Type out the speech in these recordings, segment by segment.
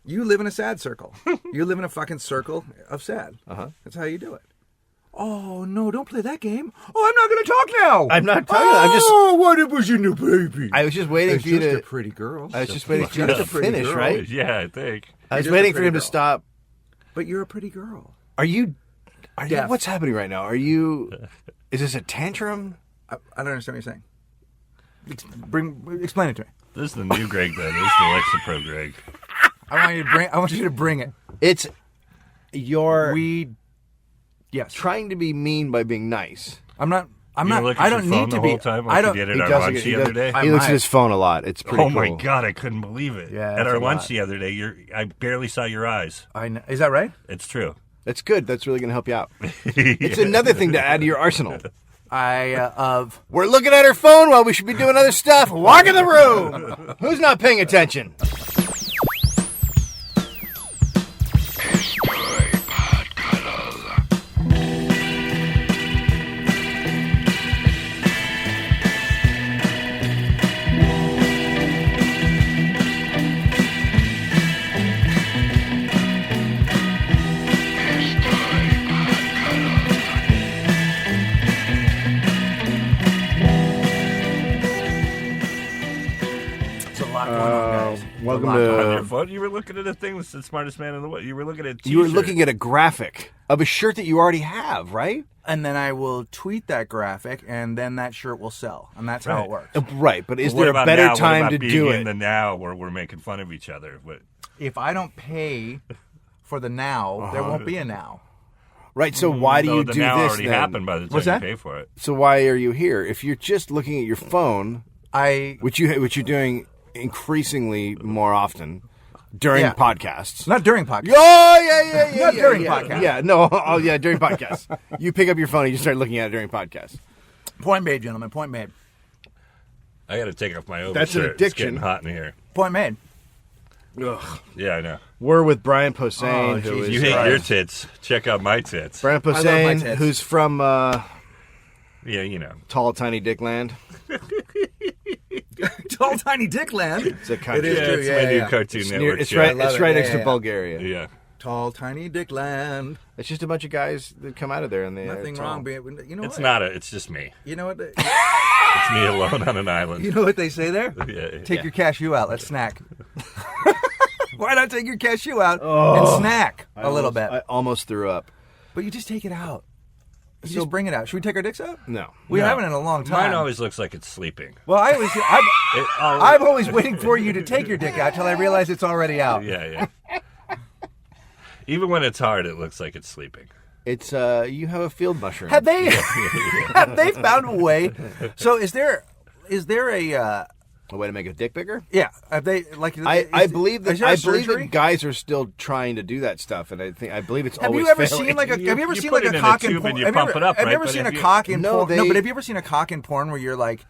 You live in a sad circle. You live in a fucking circle of sad. That's how you do it. Oh, no, don't play that game. Oh, I'm not going to talk now. I'm not talking. I'm just. Oh, what was in the baby? I was just waiting for you to. Just a pretty girl. I was just waiting for you to finish, girl. right? Yeah, I think. I was You're just waiting a for him pretty to stop. But you're a pretty girl. Are you? Deaf. What's happening right now? Are you? Is this a tantrum? I don't understand what you're saying. Explain it to me. This is the new Greg, then. This is the Lexapro Greg. I want you to bring it. It's your. Yes. Trying to be mean by being nice. I'm not. I don't need to the be. whole time I like don't. you did at our lunch the other day. He looks at his phone a lot. It's pretty Oh my cool. God, I couldn't believe it. Yeah, at our lunch lot. the other day, I barely saw your eyes. I know. Is that right? It's true. That's good. That's really going to help you out. It's another thing to add to your arsenal. We're looking at our phone while we should be doing other stuff. Walk in the room. Who's not paying attention? Welcome On your to. phone, you were looking at a thing that's the smartest man in the world. You were looking at a t-shirt. You were looking at a graphic of a shirt that you already have, right? And then I will tweet that graphic, and then that shirt will sell, and that's how it works. Right, but is What there a about better now? What time about to being do in it? the now where we're making fun of each other? But If I don't pay for the now, there won't be a now. Right, so why do so you the do now this already then? happened by the time What's you that? pay for it. So why are you here? If you're just looking at your phone, which you're doing increasingly more often during Yeah. podcasts. Not during podcast. Yeah. Not during podcasts. Yeah, no, during podcasts. You pick up your phone and you start looking at it during podcasts. Point made, gentlemen. Point made. I got to take off my overshirt. That's an It's addiction. getting hot in here. Point made. Ugh. Yeah, I know. We're with Brian Posehn, Oh, who Jesus is You hate Christ. your tits. Check out my tits. Brian love my Posehn, tits. who's from Yeah, you know. Tall Tiny Dick Land. Tall Tiny Dick Land. It's a country. It is Yeah, true, it's yeah, my yeah, new yeah. Cartoon It's, Network. it's show. right. love It's it. right Yeah, next yeah, to yeah. Bulgaria. Yeah. Tall Tiny Dick Land. It's just a bunch of guys that come out of there and they Nothing tall. wrong being. You know It's what? not it's just me. You know what? It's me alone on an island. You know what they say there? Yeah. Take your cashew out. Let's snack. Why not take your cashew out and snack a little bit? I almost threw up. But you just take it out. You just bring it out. Should we take our dicks out? No. We No. haven't in a long time. Mine always looks like it's sleeping. Well, I'll- I'm always waiting for you to take your dick out till I realize it's already out. Yeah. Even when it's hard, it looks like it's sleeping. It's you have a field mushroom. Have they found a way? So is there a A way to make a dick bigger? yeah? Have they like? I believe is that there a I believe surgery? that guys are still trying to do that stuff, and I believe it's Have always you ever failing. seen like a? You- Have you ever you seen put like it a in a cock in tube porn? and you Have pump it up, Have you right? ever But seen if a you- cock in No, porn? No, they- but have you ever seen a cock in porn where you're like,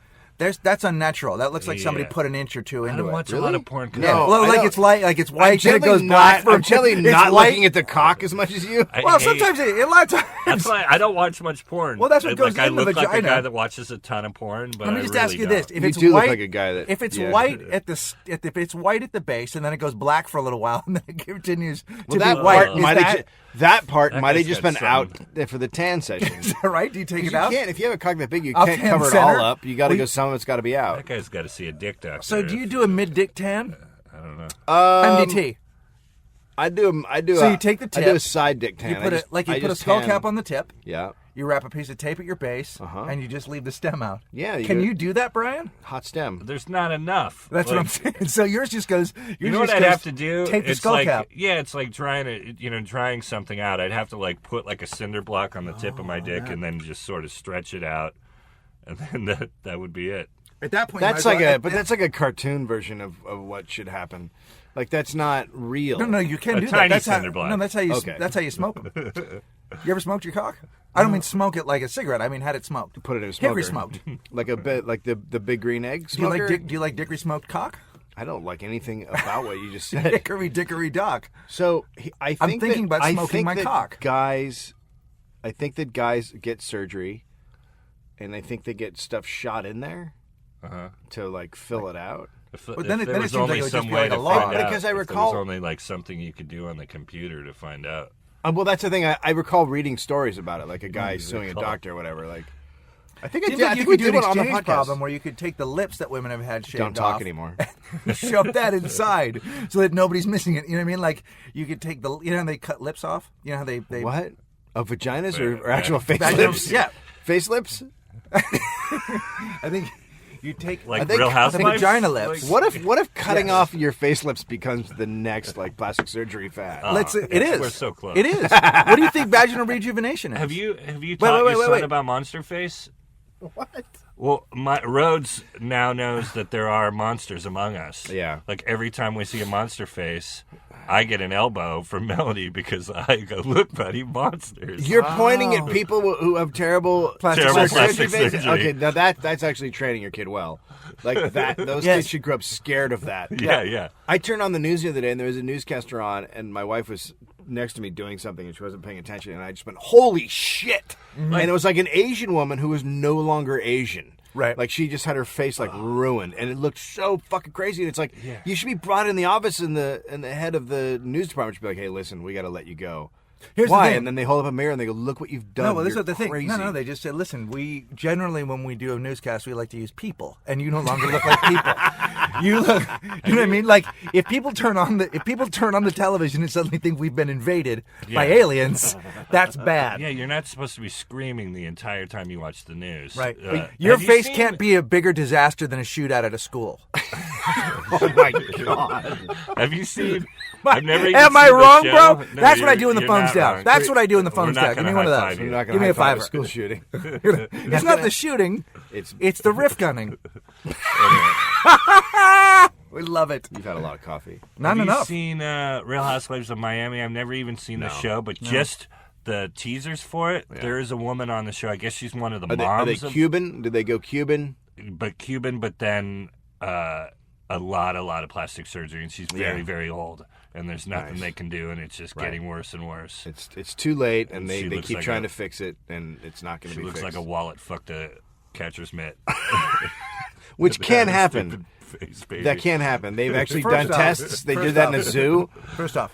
that's unnatural. That looks like somebody Yeah. put an inch or two I into don't it. watch a lot of porn. No. Yeah, well, I like don't- it's like it's I'm white, then it generally goes black. not. I'm generally it's not white. looking at the cock as much as you. Well, sometimes a lot of times. That's why I don't watch much porn. Well, that's what goes I in the look like a vagina. guy that watches a ton of porn, but Let me I just really ask you don't. this: if You it's do look white, like a guy that- if it's yeah. white if it's white at the base and then it goes black for a little while and then it continues to Well, be that white, part is might have that part That might have guy's just got been out something. for the tan session. is that right? Do you take it You out? can't. If you have a cock that big, you Up can't tan cover it center? all up. You got to Well, go. Some of it's got to be out. That guy's got to see a dick doctor. So do you do a mid dick tan? I don't know. MDT. I do. So you take the I do a tip, side dick tan. You put I it just- like you I put a just skull tan. cap on the tip. Yeah. You wrap a piece of tape at your base, Uh-huh. and you just leave the stem out. Yeah, Can you- you do that, Brian? Hot stem. There's not enough. That's what I'm Like, saying. So yours just goes. You know what I'd have to do? Tape the It's skull like, cap. yeah, it's like trying something out. I'd have to like put like a cinder block on the tip of my dick and then just sort of stretch it out, and then that would be it. At that point, That's like that's like a cartoon version of what should happen. Like that's not real. No, you can A do tiny that. That's cinder how. block. No, that's how you. Okay. That's how you smoke them. You ever smoked your cock? I don't mean smoke it like a cigarette. I mean had it smoked. Put it in a smoker. Hickory smoked. Like a bit like the big green egg Do you smoker. like dickory smoked cock? I don't like anything about what you just said. Hickory dickory dock. So I think I'm thinking that, about I smoking think my that cock. I think that guys get surgery, and I think they get stuff shot in there Uh-huh. to like fill it out. But then it there was seems like only it would some just be way like a to law. find out. Because I If recall- there was only like something you could do on the computer to find out. Well, that's the thing. I recall reading stories about it, like a guy suing a doctor or whatever. Like, I think Seems I like you think we could did do an one on the exchange podcast. problem where you could take the lips that women have had shaved Don't talk off, anymore. shove that inside so that nobody's missing it. You know what I mean? Like you could take the, how they cut lips off. You know how they What? Of vaginas Yeah. or actual face Vaginal- lips? yeah. Face lips? I think you take Like think Real the Housewives? vagina lips. Like, What if cutting Yes. off your face lips becomes the next like plastic surgery fad? It is. We're so close. It is. What do you think vaginal rejuvenation is? Have you taught your son about Monster Face? What? Well, Rhodes now knows that there are monsters among us. Yeah. Like every time we see a monster face, I get an elbow from Melody because I go, "Look, buddy, monsters." You're pointing at people who have terrible Terrible plastic faces? surgery. Okay, now that's actually training your kid well. Like that, those Yes. kids should grow up scared of that. Yeah. I turned on the news the other day, and there was a newscaster on, and my wife was next to me doing something, and she wasn't paying attention, and I just went, "Holy shit!" And it was like an Asian woman who was no longer Asian. Right. Like she just had her face like ruined, and it looked so fucking crazy. And it's like you should be brought in the office, and the head of the news department should be like, "Hey, listen, we got to let you go." Here's Why? the thing. And then they hold up a mirror and they go, "Look what you've done." No, well, this You're is the thing. crazy. No, they just said, listen, we generally, when we do a newscast, we like to use people, and you no longer look like people. You look, you know what I mean? Like, if people turn on the television and suddenly think we've been invaded by aliens, that's bad. Yeah, you're not supposed to be screaming the entire time you watch the news. Right. Have Your you face seen- can't be a bigger disaster than a shootout at a school. Oh my god! Have you seen? I've never even Am I seen the wrong, show. bro? No, That's what I you're- do when the you're phone's not down. wrong. That's what I do when the We're phone's not down. Give gonna me one of high-five those. you. You're not gonna Give me a high-five fiver. school shooting. It's not the shooting. It's the riff gunning. We love it. You've had a lot of coffee. Not Have enough. you seen Real Housewives of Miami? I've never even seen the show, but just the teasers for it. There is a woman on the show. I guess she's one of the Are moms. they Cuban? Did they go Cuban? But Cuban, but then a lot of plastic surgery, and she's very, very old, and there's nothing they can do, and it's just getting worse and worse. It's too late, and She they looks keep like trying a- to fix it, and it's not going She to be looks fixed. like a wallet fucked a catcher's mitt. Which can That happen. stupid face, baby. That can happen. They've actually First done off- tests. They first did that in a off- zoo. First off,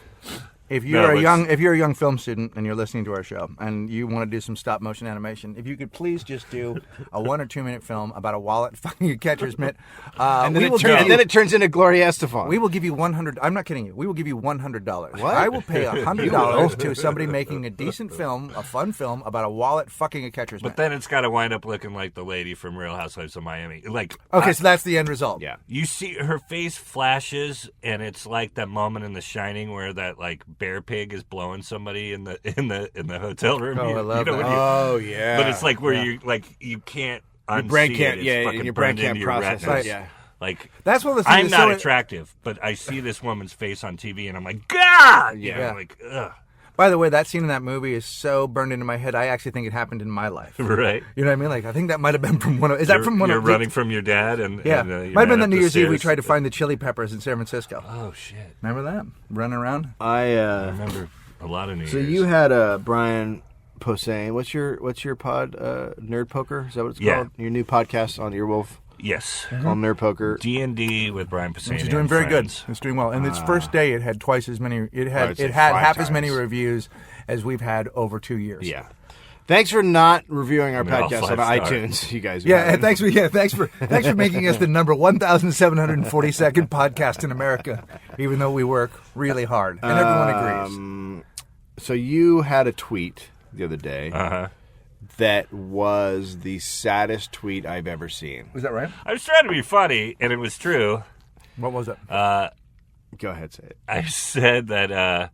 if No, you're let's- if you're a young film student and you're listening to our show and you want to do some stop motion animation, if you could please just do a 1 or 2 minute film about a wallet fucking a catcher's mitt, And then, we will and then it turns into Gloria Estefan. we will give you 100. I'm not kidding you. We will give you $100. What? I will pay $100 to somebody making a decent film, a fun film about a wallet fucking a catcher's But mitt. then it's got to wind up looking like the lady from Real Housewives of Miami. Like, Okay, so that's the end result. yeah. you see her face flashes, and it's like that moment in The Shining where that like bear pig is blowing somebody in the hotel room. Oh, I love when that. Oh yeah. but it's like where you can't your unsee brain it. can't. It's Yeah, fucking and your brain burned can't into your process retinas. it. Yeah. Like That's one of the things. I'm that's not so- attractive, but I see this woman's face on TV, and I'm like, God, Yeah. like, ugh. By the way, that scene in that movie is so burned into my head. I actually think it happened in my life. Right. You know what I mean? Like, I think that might have been from one of. Is that from one You're of? running from your dad, and Yeah, and, you might have been ran the up New Year's Eve we stairs. tried to find the chili peppers in San Francisco. Oh shit! Remember that? Running around. I remember a lot of New So Year's. you had Brian Posehn. What's your pod? Nerd Poker. Is that what it's Yeah. called? Your new podcast on Earwolf yes. called Nerd Poker. D&D with Brian Posehn. Which is doing and very friends. good. It's doing well. And its first day, it had twice as many. It I had would say it had 5 half as many times. reviews as we've had over 2 years. Yeah. Thanks for not reviewing our They're all podcast on 5-star. iTunes, you guys. Yeah, and thanks for making us the number 1,742nd podcast in America, even though we work really hard, and everyone agrees. So you had a tweet the other day Uh-huh. that was the saddest tweet I've ever seen. Was that right? I was trying to be funny, and it was true. What was it? Go ahead, say it. I said that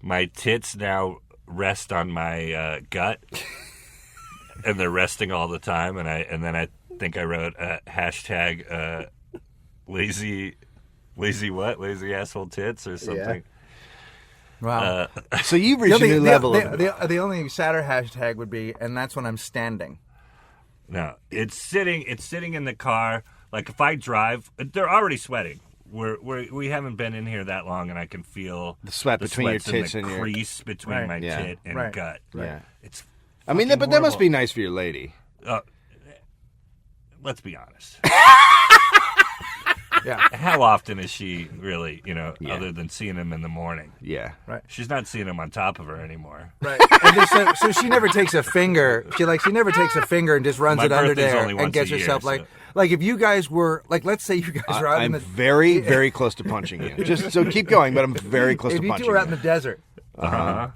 my tits now rest on my gut, and they're resting all the time. And then I think I wrote hashtag lazy what? Lazy asshole tits or something. Wow. So you reached a new level of it. the only sadder hashtag would be, and that's when I'm standing. No, it's sitting in the car. Like if I drive, they're already sweating. We haven't been in here that long, and I can feel The sweat between your sweats in tits the and your- crease between Right. my Yeah. tit and Right. gut. Yeah. It's. I mean, fucking but that must horrible. be nice for your lady. Let's be honest. Yeah. How often is she really, Yeah. other than seeing him in the morning? Yeah. Right. She's not seeing him on top of her anymore. Right. And so she never takes a finger. She never takes a finger and just runs My it under birthday's there only and once gets a year, herself so- like if you guys were let's say you guys were out in I'm the very, very close to punching you. Just so keep going, but I'm very close if to you punching two were out in you. the desert Uh-huh.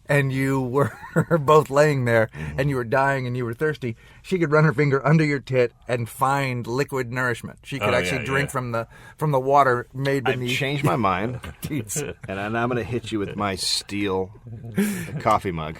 and you were both laying there and you were dying and you were thirsty, she could run her finger under your tit and find liquid nourishment. She could Oh, actually yeah, drink yeah. from the water made I've beneath. changed my mind, teats. and I'm going to hit you with my steel coffee mug.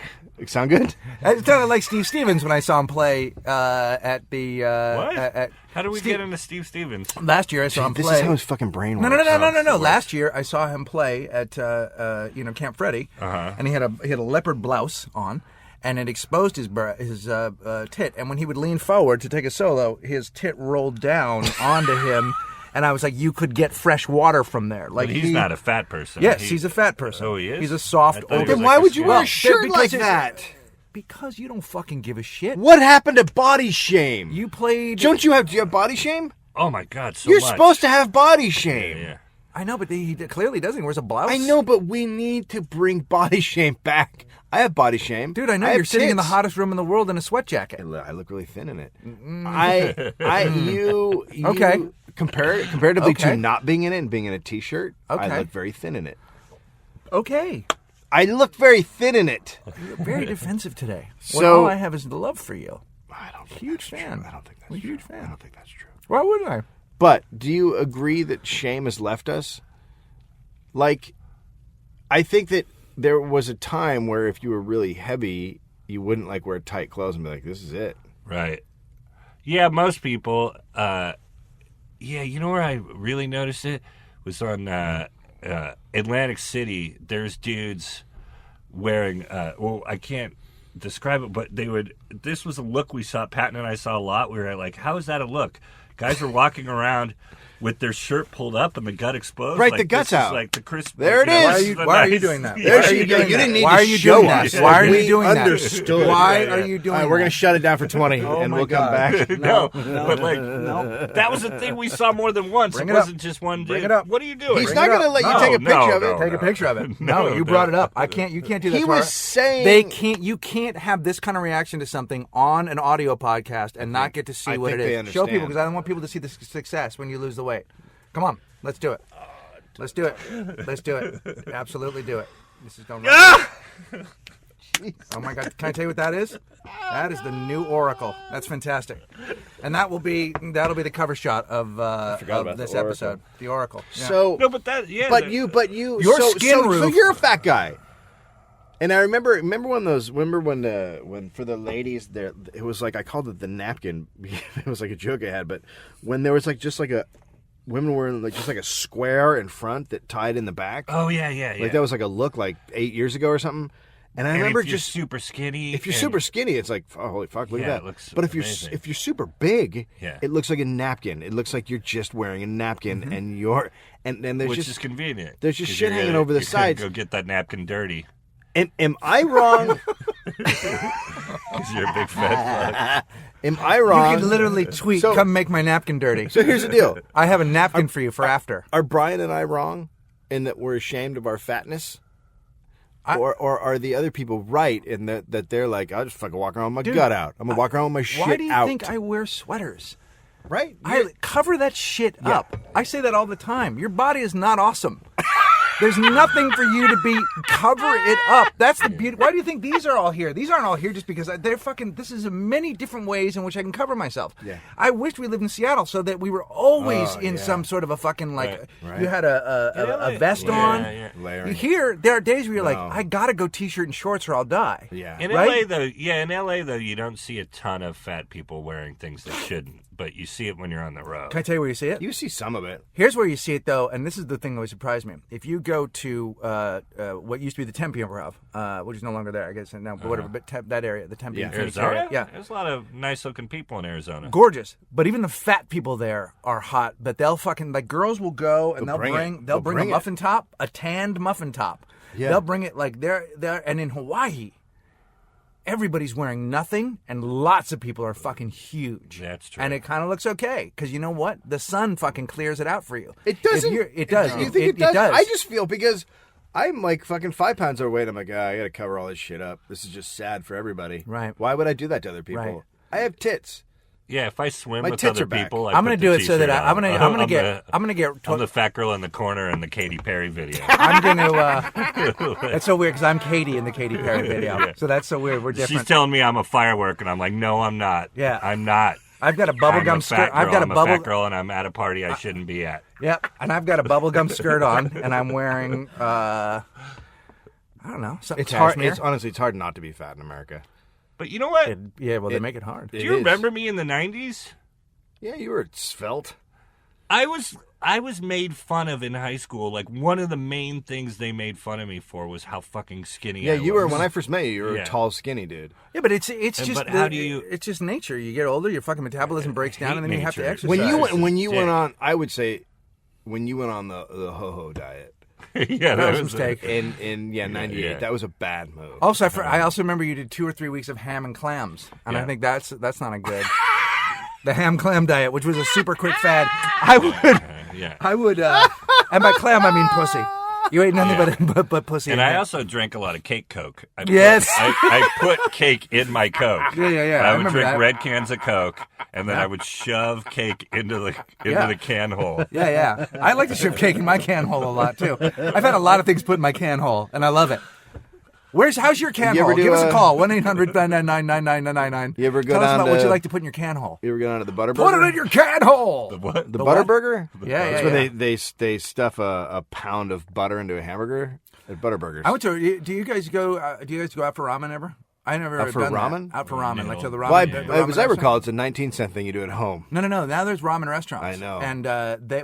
Sound good? It sounded like Steve Stevens when I saw him play at the. What? How did we Steve- get into Steve Stevens? Last year I saw him This play. is how his fucking brain No, works. no. Last year I saw him play at Camp Freddy, and he had a leopard blouse on, and it exposed his tit. And when he would lean forward to take a solo, his tit rolled down onto him, and I was like, you could get fresh water from there. Like But he's not a fat person. Yes, he's a fat person. Oh, he is? He's a soft. I thought he was open- Then like why a would you wear skinny- a shirt because like it's- that? Because you don't fucking give a shit. What happened to body shame? You played. Do you have body shame? Oh, my God, so You're much. supposed to have body shame. Yeah. I know, but he clearly doesn't. He wears a blouse. I know, but we need to bring body shame back. I have body shame. Dude, I know have you're sitting in the tits. hottest room in the world in a sweat jacket. I look really thin in it. Mm. You Okay. comparatively Okay. to not being in it and being in a t-shirt, Okay. I look very thin in it. Okay. I look very thin in it. You're very defensive today. When So- all I have is love for you. I don't think Huge that's fan. true. I don't think that's I'm a true. huge fan. I don't think that's true. Why wouldn't I? But do you agree that shame has left us? Like, I think that there was a time where if you were really heavy, you wouldn't wear tight clothes and be like, "This is it." Right. Yeah, most people. You know where I really noticed it was on Atlantic City. There's dudes wearing. I can't describe it, but they would. This was a look we saw. Patton and I saw a lot. We were like, "How is that a look?" Guys were walking around with their shirt pulled up and the gut exposed. Right, like, the gut's this is out. like the crisp. There it is. Why are you doing that? There Why are she you goes. doing You that? didn't need Why to are you show doing us. that? Why are We you doing that? understood. Why Yeah, are yeah. you doing All right, that? we're going to shut it down for 20, Oh and my we'll come God. back. No, but that was the thing we saw more than once. Bring it it up. wasn't just one dude. Bring it up. What are you doing? He's Bring not it going to up. let you No, take a picture of it. no. Take a picture of it. No, No, you no. brought it up. You can't do that. He to was our- saying- they can't. You can't have this kind of reaction to something on an audio podcast and not get to see I what it think they is. Show people understand. because I don't want people to see the success when you lose the weight. Come on, let's do it. Let's do it. Let's do it. Absolutely do it. This is going right. Oh my God! Can I tell you what that is? That is the new Oracle. That's fantastic, and that'll be the cover shot of about this the Oracle. episode. The Oracle. Yeah. So, No, but that, yeah. but that- you, Your so, skin so, so roof. you're a fat guy. And I remember when for the ladies there, it was like I called it the napkin. It was like a joke I had, but when there was women were in just like a square in front that tied in the back. Oh yeah. Like that was like a look like 8 years ago or something. And I remember if you're just super skinny. if you're and- super skinny, it's like, oh, holy fuck, look Yeah, at it that. looks But amazing. if you're super big, Yeah. it looks like a napkin. It looks like you're just wearing a napkin, and you're and there's which just is convenient. there's just 'cause shit you're hanging gonna- over the you're gonna sides. Go get that napkin dirty Am I wrong? because you're a big fat fuck. Am I You wrong? can literally tweet, So- "Come make my napkin dirty." So here's the deal: I have a napkin for you for after. Are Brian and I wrong in that we're ashamed of our fatness? Or are the other people right in that they're like, I'll just fucking walk around with my gut out. I'm gonna walk around with my shit Why do you out. think I wear sweaters? Right? I cover that shit up. I say that all the time. Your body is not awesome. There's nothing for you to be. Cover it up. That's the beauty. Why do you think these are all here? These aren't all here just because they're fucking. This is many different ways in which I can cover myself. Yeah. I wish we lived in Seattle so that we were always in yeah. some sort of a fucking like. Right. You had a vest Yeah, on. yeah. Layering. Here, there are days where you're like, No. I gotta go t-shirt and shorts or I'll die. Yeah. In Right? in LA though, you don't see a ton of fat people wearing things they shouldn't, but you see it when you're on the road. Can I tell you where you see it? You see some of it. Here's where you see it, though, and this is the thing that always surprised me. If you go to what used to be the Tempe Improv, which is no longer there, I guess, now, but whatever, but that area, the Tempe Phoenix Arizona? area. Yeah. There's a lot of nice-looking people in Arizona. Gorgeous. But even the fat people there are hot, but they'll fucking, like, girls will go and they'll bring bring it. they'll They'll bring bring a it. muffin top, a tanned muffin top. Yeah. They'll bring it, like, they're and in Hawaii, everybody's wearing nothing, and lots of people are fucking huge. That's true. And it kind of looks okay because you know what? The sun fucking clears it out for you. It doesn't. It does. You think it does? It does. I just feel because I'm like fucking 5 pounds overweight. I'm like, I got to cover all this shit up. This is just sad for everybody. Right. Why would I do that to other people? Right. I have tits. Yeah, if I swim My with tits other are back. people, I'm going to do it so that I'm gonna get. I'm the fat girl in the corner in the Katy Perry video. I'm gonna. That's so weird because I'm Katie in the Katy Perry video. Yeah. So that's so weird. We're different. She's telling me I'm a firework, and I'm like, no, I'm not. Yeah. I'm not. I've got a I'm bubblegum a skirt. fat girl. I've got a I'm bubble. a fat girl, and I'm at a party I shouldn't be at. Yep, and I've got a bubblegum skirt on, and I'm wearing. I don't know. Something It's hard. cashmere. It's honestly, it's hard not to be fat in America. But you know what? Yeah, well, they make it hard. Do you remember me in the 90s? Yeah, you were svelte. I was made fun of in high school. Like, one of the main things they made fun of me for was how fucking skinny Yeah, I you was. were when I first met you. You were Yeah. a tall, skinny dude. Yeah, but it's just. but how do you- It's just nature. You get older, your fucking metabolism breaks down, and then you have to nature. exercise. When you Dick. went on, I would say, when you went on the ho-ho diet Yeah, That was a mistake. in 98, yeah. that was a bad move. Also, I also remember you did 2 or 3 weeks of ham and clams, and I Yeah. think that's not a good. The ham clam diet, which was a super quick fad. I would, and by clam I mean pussy. You ate nothing but pussy. And and I ham. also drank a lot of cake Coke. Yes. I put cake in my Coke. Yeah. I I would remember drink that. red cans of Coke, and then I would shove cake into the can hole. Yeah. I like to shove cake in my can hole a lot too. I've had a lot of things put in my can hole, and I love it. How's your can You ever hole? do Give us a a- call 1-800-999-9999. You ever go Tell us down about what to- you like to put in your can hole. You ever go down to the Butterburger? Put it in your can hole. What? The The Butter what? Burger? Yeah. That's where they stuff a pound of butter into a hamburger at Butterburgers. I went to. Do you guys go out for ramen ever? I never Out for done that. ramen? Out for ramen, like to the ramen. well, the ramen as I restaurant. recall, it's a 19-cent thing you do at home. No. Now there's ramen restaurants. I know. And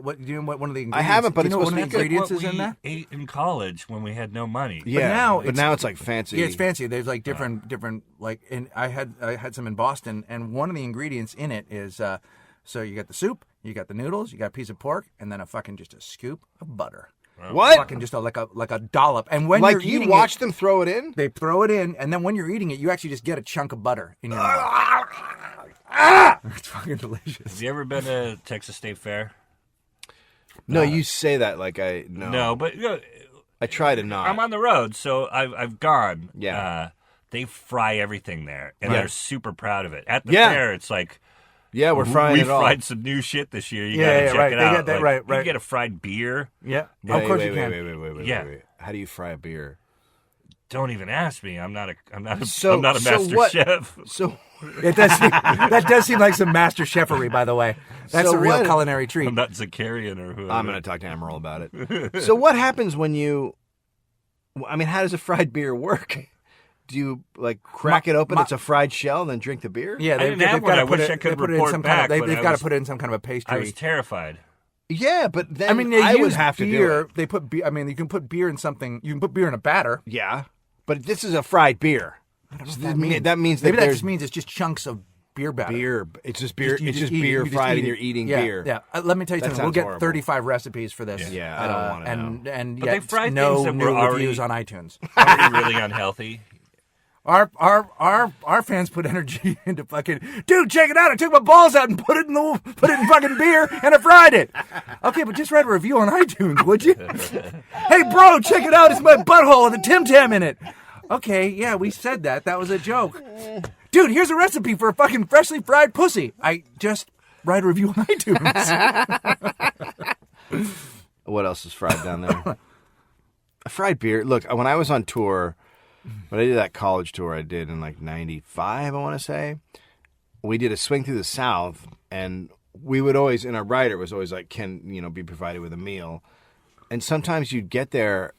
what? Do you know what one of the ingredients? I haven't, but do you know it's what one of the supposed to be ingredients What is in we that? ate in college when we had no money. Yeah, now now it's like fancy. Yeah, it's fancy. There's like different like. And I had some in Boston, and one of the ingredients in it is so you got the soup, you got the noodles, you got a piece of pork, and then a scoop of butter. What? Fucking just like a dollop. And when Like you're you eating watch it, them throw it in? they throw it in, and then when you're eating it, you actually just get a chunk of butter in your mouth. It's fucking delicious. Have you ever been to Texas State Fair? No, you say that like I no. No, but I try to not. I'm on the road, so I've gone. Yeah. They fry everything there, and Yeah. they're super proud of it. At the Yeah. fair, it's like, yeah, we're frying we it all. fried some new shit this year. You Yeah, gotta yeah, check right. it They out. get that- Like, right. You get a fried beer. Yeah. Wait, Of course wait, you can. Wait. Yeah. How do you fry a beer? Don't even ask me. I'm not a So- master so what- chef. So That does seem like some master chefery, by the way. That's So a real what- culinary treat. I'm not Zakarian or whoever. I'm going to talk to Emerald about it. So what happens when you? I mean, how does a fried beer work? Do you like crack it open? It's a fried shell, and then drink the beer. Yeah, I didn't have one. gotta I put wish it, I could they put it in report some back, kind but of. They've I got to was- put it in some kind of a pastry. I was terrified. Yeah, but then I mean, they I use would have to beer. do it. They put beer. I mean, you can put beer in something. You can put beer in a batter. Yeah, but this is a fried beer. I don't know So what that means. that means that Maybe that there's just means it's just chunks of beer batter. beer. It's just beer. You It's just eat it. beer You just fried, eat and it. you're eating Yeah, beer. Yeah. Let me tell you That something. We'll sounds get horrible. 35 recipes for this. Yeah, I don't wanna know. And But yet they fry no things that new were already- reviews on iTunes. Already really unhealthy. Our fans put energy into fucking dude. Check it out! I took my balls out and put it in fucking beer and I fried it. Okay, but just write a review on iTunes, would you? Hey, bro, check it out! It's my butthole with a Tim Tam in it. Okay, yeah, we said that. That was a joke. Dude, here's a recipe for a fucking freshly fried pussy. I just write a review on iTunes. What else is fried down there? A fried beer. Look, when I was on tour, when I did that college tour I did in like 95, I want to say, we did a swing through the South, and we would always, in our rider, was always like, can, be provided with a meal. And sometimes you'd get there,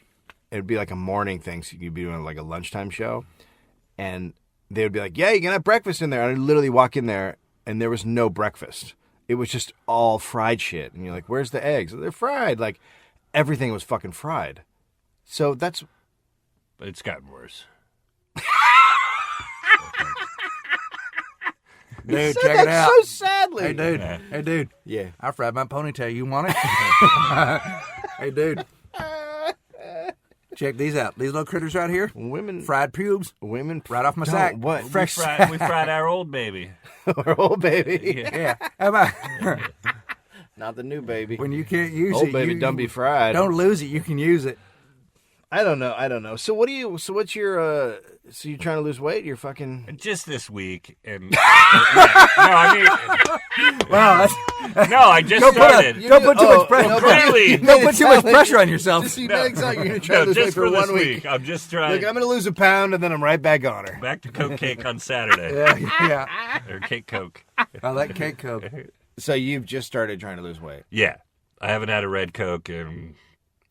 it'd be like a morning thing, so you'd be doing like a lunchtime show, and they would be like, yeah, you can have breakfast in there. And I'd literally walk in there, and there was no breakfast. It was just all fried shit. And you're like, where's the eggs? They're fried. Like, everything was fucking fried. So that's... But it's gotten worse. Dude, said check that it out. so sadly. Hey, dude. Yeah. Hey, dude. Yeah. I fried my ponytail. You want it? Hey, dude. Check these out. These little critters right here. Women, Fried pubes. women, Right off my don't- sack. What? Fresh. We fried our old baby. Our old baby, Yeah. How about not the new baby. when you can't use Old it? baby, you, don't be fried. Don't lose it. You can use it. I don't know. So what do you? So what's your? So you're trying to lose weight? You're fucking. Just this week, and no, I mean, Wow. no, I just Don't started. put too much pressure. no, Really? Don't put too much pressure on yourself. Just, you made it sound like you're gonna try No, to lose weight just for for this 1 week. I'm just trying. Look, I'm gonna lose a pound and then I'm right back on her. Back to Coke cake on Saturday, Yeah. or cake Coke. I like cake Coke. So you've just started trying to lose weight. Yeah, I haven't had a red Coke in.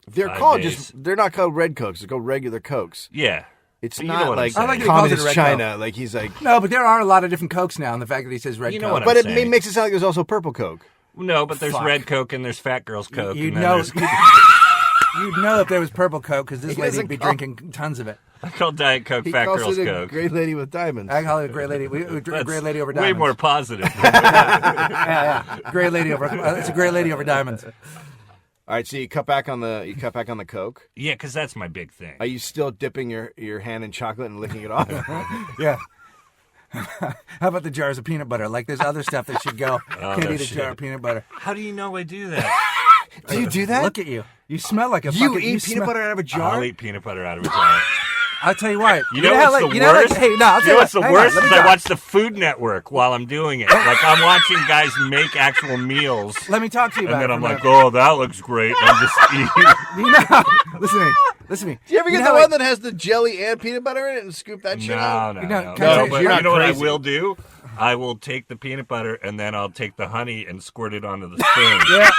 They're 5 called days. they're not called red Cokes. They're called regular Cokes. Yeah, It's You know not what I'm like saying. I like that he calls it a communist red China. Like he's like. No, but there are a lot of different Cokes now, and the fact that he says red You know Coke. what But it saying. makes it sound like there's also purple Coke. no, but there's Fuck. red Coke and there's Fat Girl's Coke. You'd and then know. there's- You'd know if there was purple Coke because this He lady doesn't would be call- drinking tons of it. I call Diet Coke He Fat calls Girl's it a Coke. great lady with diamonds. I call it a great lady. A That's great lady over way diamonds. more positive. Yeah. Great lady over. It's a great lady over diamonds. All right, so you cut back on the Coke. Yeah, because that's my big thing. Are you still dipping your hand in chocolate and licking it off? Yeah. How about the jars of peanut butter? Like there's other stuff that should go. Can't no eat a shit. jar of peanut butter. How do you know I do that? Do you do that? Look at you. You smell like a you fucking. eat peanut butter out of a jar? I'll eat peanut butter out of a jar. I'll tell you what. You know how, what's like, the you know, like, worst? hey, no, I'll tell You know what's the hang on, worst let is me I talk. watch the Food Network while I'm doing it. Like I'm watching guys make actual meals, Let me talk to you and about then it. I'm for a like, minute. "Oh, that looks great." And I'm just eating. You know, listen to me. Listen to me. Do you ever get know the how, one that has the jelly and peanut butter in it and scoop that shit out? No, You no, know, no. can I No, say- but you're you not know what I crazy. will do? I will take the peanut butter and then I'll take the honey and squirt it onto the spoon.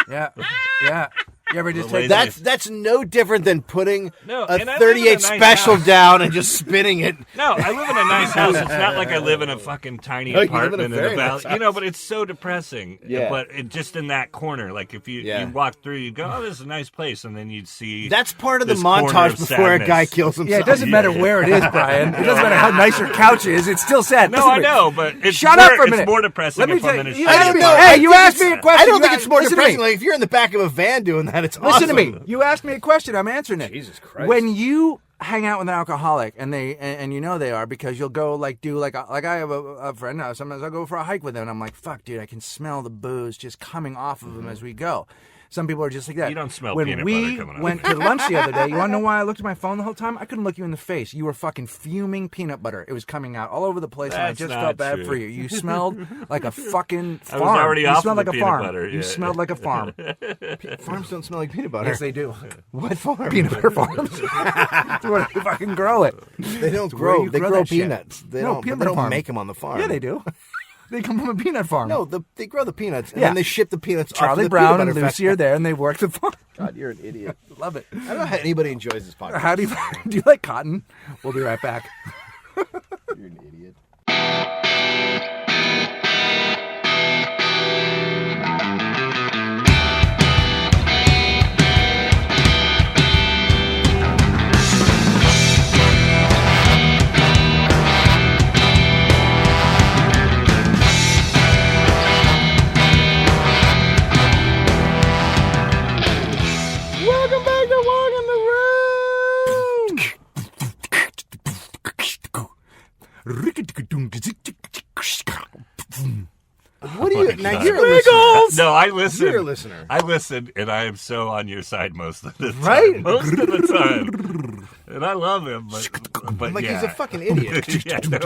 Yeah. You ever just The take lazy- That's no different than putting No, a and I live in a 38 nice special house. down and just spinning it. No, I live in a nice house. It's not like I live in a fucking tiny No, you live in a apartment in very the valley. nice house. You know, but it's so depressing. Yeah. But it just in that corner, like if you walk through, you go, "Oh, this is a nice place," and then you'd see. That's part of the this corner montage of before a sadness. guy kills himself. Yeah, it doesn't matter where it is, Brian. It doesn't matter how nice your couch is. It's still sad. No, Listen to I me. know, but it's Shut more, up for a minute. It's more depressing Let me if tell I'm in a you- I shitty don't know. apartment. Hey, I you think asked it's- me a question. I don't You think asked- it's more listen to me. depressing. Like if you're in the back of a van doing that, it's Listen awesome. to me. You asked me a question. I'm answering it. Jesus Christ. When you hang out with an alcoholic, and you know they are because you'll go do I have a friend now. Sometimes I'll go for a hike with them, and I'm like, fuck, dude, I can smell the booze just coming off of them as we go. Some people are just like that. You don't smell when peanut we butter coming off went of to lunch the other day, you want to know why I looked at my phone the whole time? I couldn't look you in the face. You were fucking fuming peanut butter. It was coming out all over the place, and I That's just not felt bad true. for you. You smelled like a fucking I farm. was already you off smelled of like the a peanut farm. butter, You yeah. smelled like a farm. Farms don't smell like peanut butter. Yes, they do. What farm? Peanut butter farms. That's where they fucking grow it. They don't where grow. you They grow grow that shit. peanuts. They No, don't. peanut They don't farm. make them on the farm. Yeah, they do. They come from a peanut farm. No, they grow the peanuts and Yeah. then they ship the peanuts. off to Charlie the Brown peanut and butter Lucy are there, and they work the farm. God, you're an idiot. Love it. I don't know how anybody enjoys this podcast. How do you like cotton? We'll be right back. You're an idiot. Welcome back to Walk in the Room. What do you? Now God. you're a listener. No, I listen. You're a listener. I listen, and I am so on your side most of the time. Right? Most of the time. And I love him, but Like yeah. he's a fucking idiot. Yeah, no.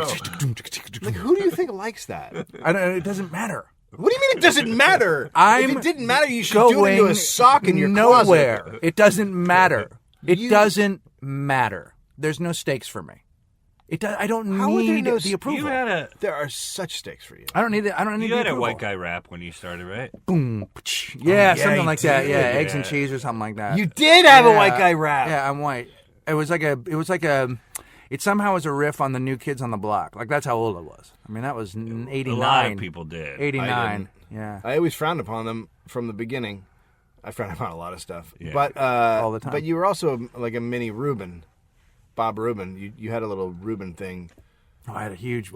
Like who do you think likes that? It doesn't matter. What do you mean it doesn't matter? I'm if it didn't matter, you should do it Going into a sock in your nowhere. closet. It doesn't matter. It You- doesn't matter. There's no stakes for me. It does. I don't How would there need no the s- approval. You had a There are such stakes for you. I don't need it. I don't need you the had a approval. white guy rap when you started, right? Boom. Yeah, something you like that. did. Yeah, eggs and Yeah. cheese or something like that. You did have a Yeah. white guy rap. Yeah, I'm white. It was like a. It somehow was a riff on the New Kids on the Block. Like that's how old it was. I mean, that was 89. A lot of people did. 89. Yeah. I always frowned upon them from the beginning. I frowned upon a lot of stuff, Yeah. but All the time. But you were also like a mini Reuben, Bob Reuben. You had a little Reuben thing. Oh, I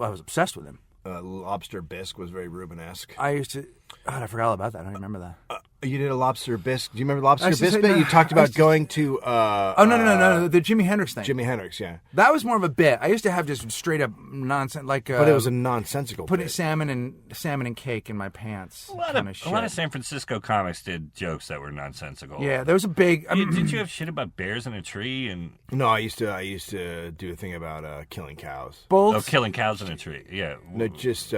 was obsessed with him. Lobster bisque was very Reuben-esque. I used to. God, I forgot all about that. I don't remember that. You did a lobster bisque. Do you remember lobster I used to say bisque? no. You talked I about used to- going to. Oh no, the Jimi Hendrix thing. Jimi Hendrix, yeah. That was more of a bit. I used to have just straight up nonsense, like. But it was a nonsensical. putting bit. salmon and cake in my pants. A lot of San Francisco comics did jokes that were nonsensical. Yeah, there was a big. Did you have shit about bears in a tree and No, I used to do a thing about killing cows. Bolts. killing cows in a tree? Yeah, No, just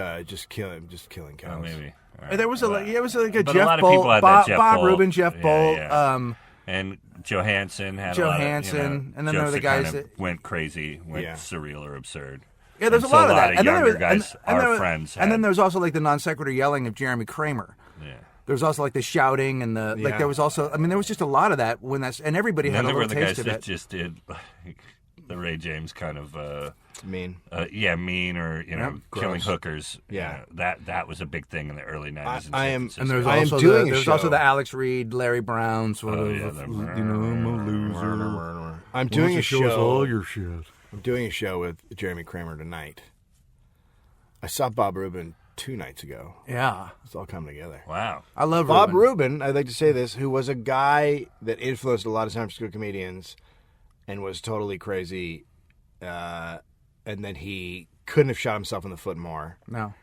killing cows. oh, maybe. All right. There was it was like a But Jeff a lot of Bolt, people had Bob, that Jeff Bob Bolt. Rubin, Jeff Yeah, Bolt, yeah. And Johansson had a lot of, Johansson, and then there jokes were the that guys kind of that- went crazy, went Yeah. surreal or absurd. Yeah, there's And a lot so of that. And then there younger was, guys, and our there was- friends, and then had- there was also like the non sequitur yelling of Jeremy Kramer. Yeah. There was also like the shouting and the like. Yeah. There was also, I mean, there was just a lot of that when that's, and everybody And had then a there were little the guys taste of that it. just did like, the Ray James kind of, Mean. mean or killing gross. hookers. Yeah. that was a big thing in the early '90s. in I San am- Francisco. And there's I am also doing a there's show. also the Alex Reed, Larry Brown sort Oh, of, yeah, the- I'm a loser. I'm doing a show. your shit. I'm doing a show with Jeremy Kramer tonight. I saw Bob Rubin 2 nights ago. Yeah, It's all coming together. Wow. I love Bob Rubin. Rubin, I'd like to say this, who was a guy that influenced a lot of San Francisco comedians and was totally crazy, and then he couldn't have shot himself in the foot more. No,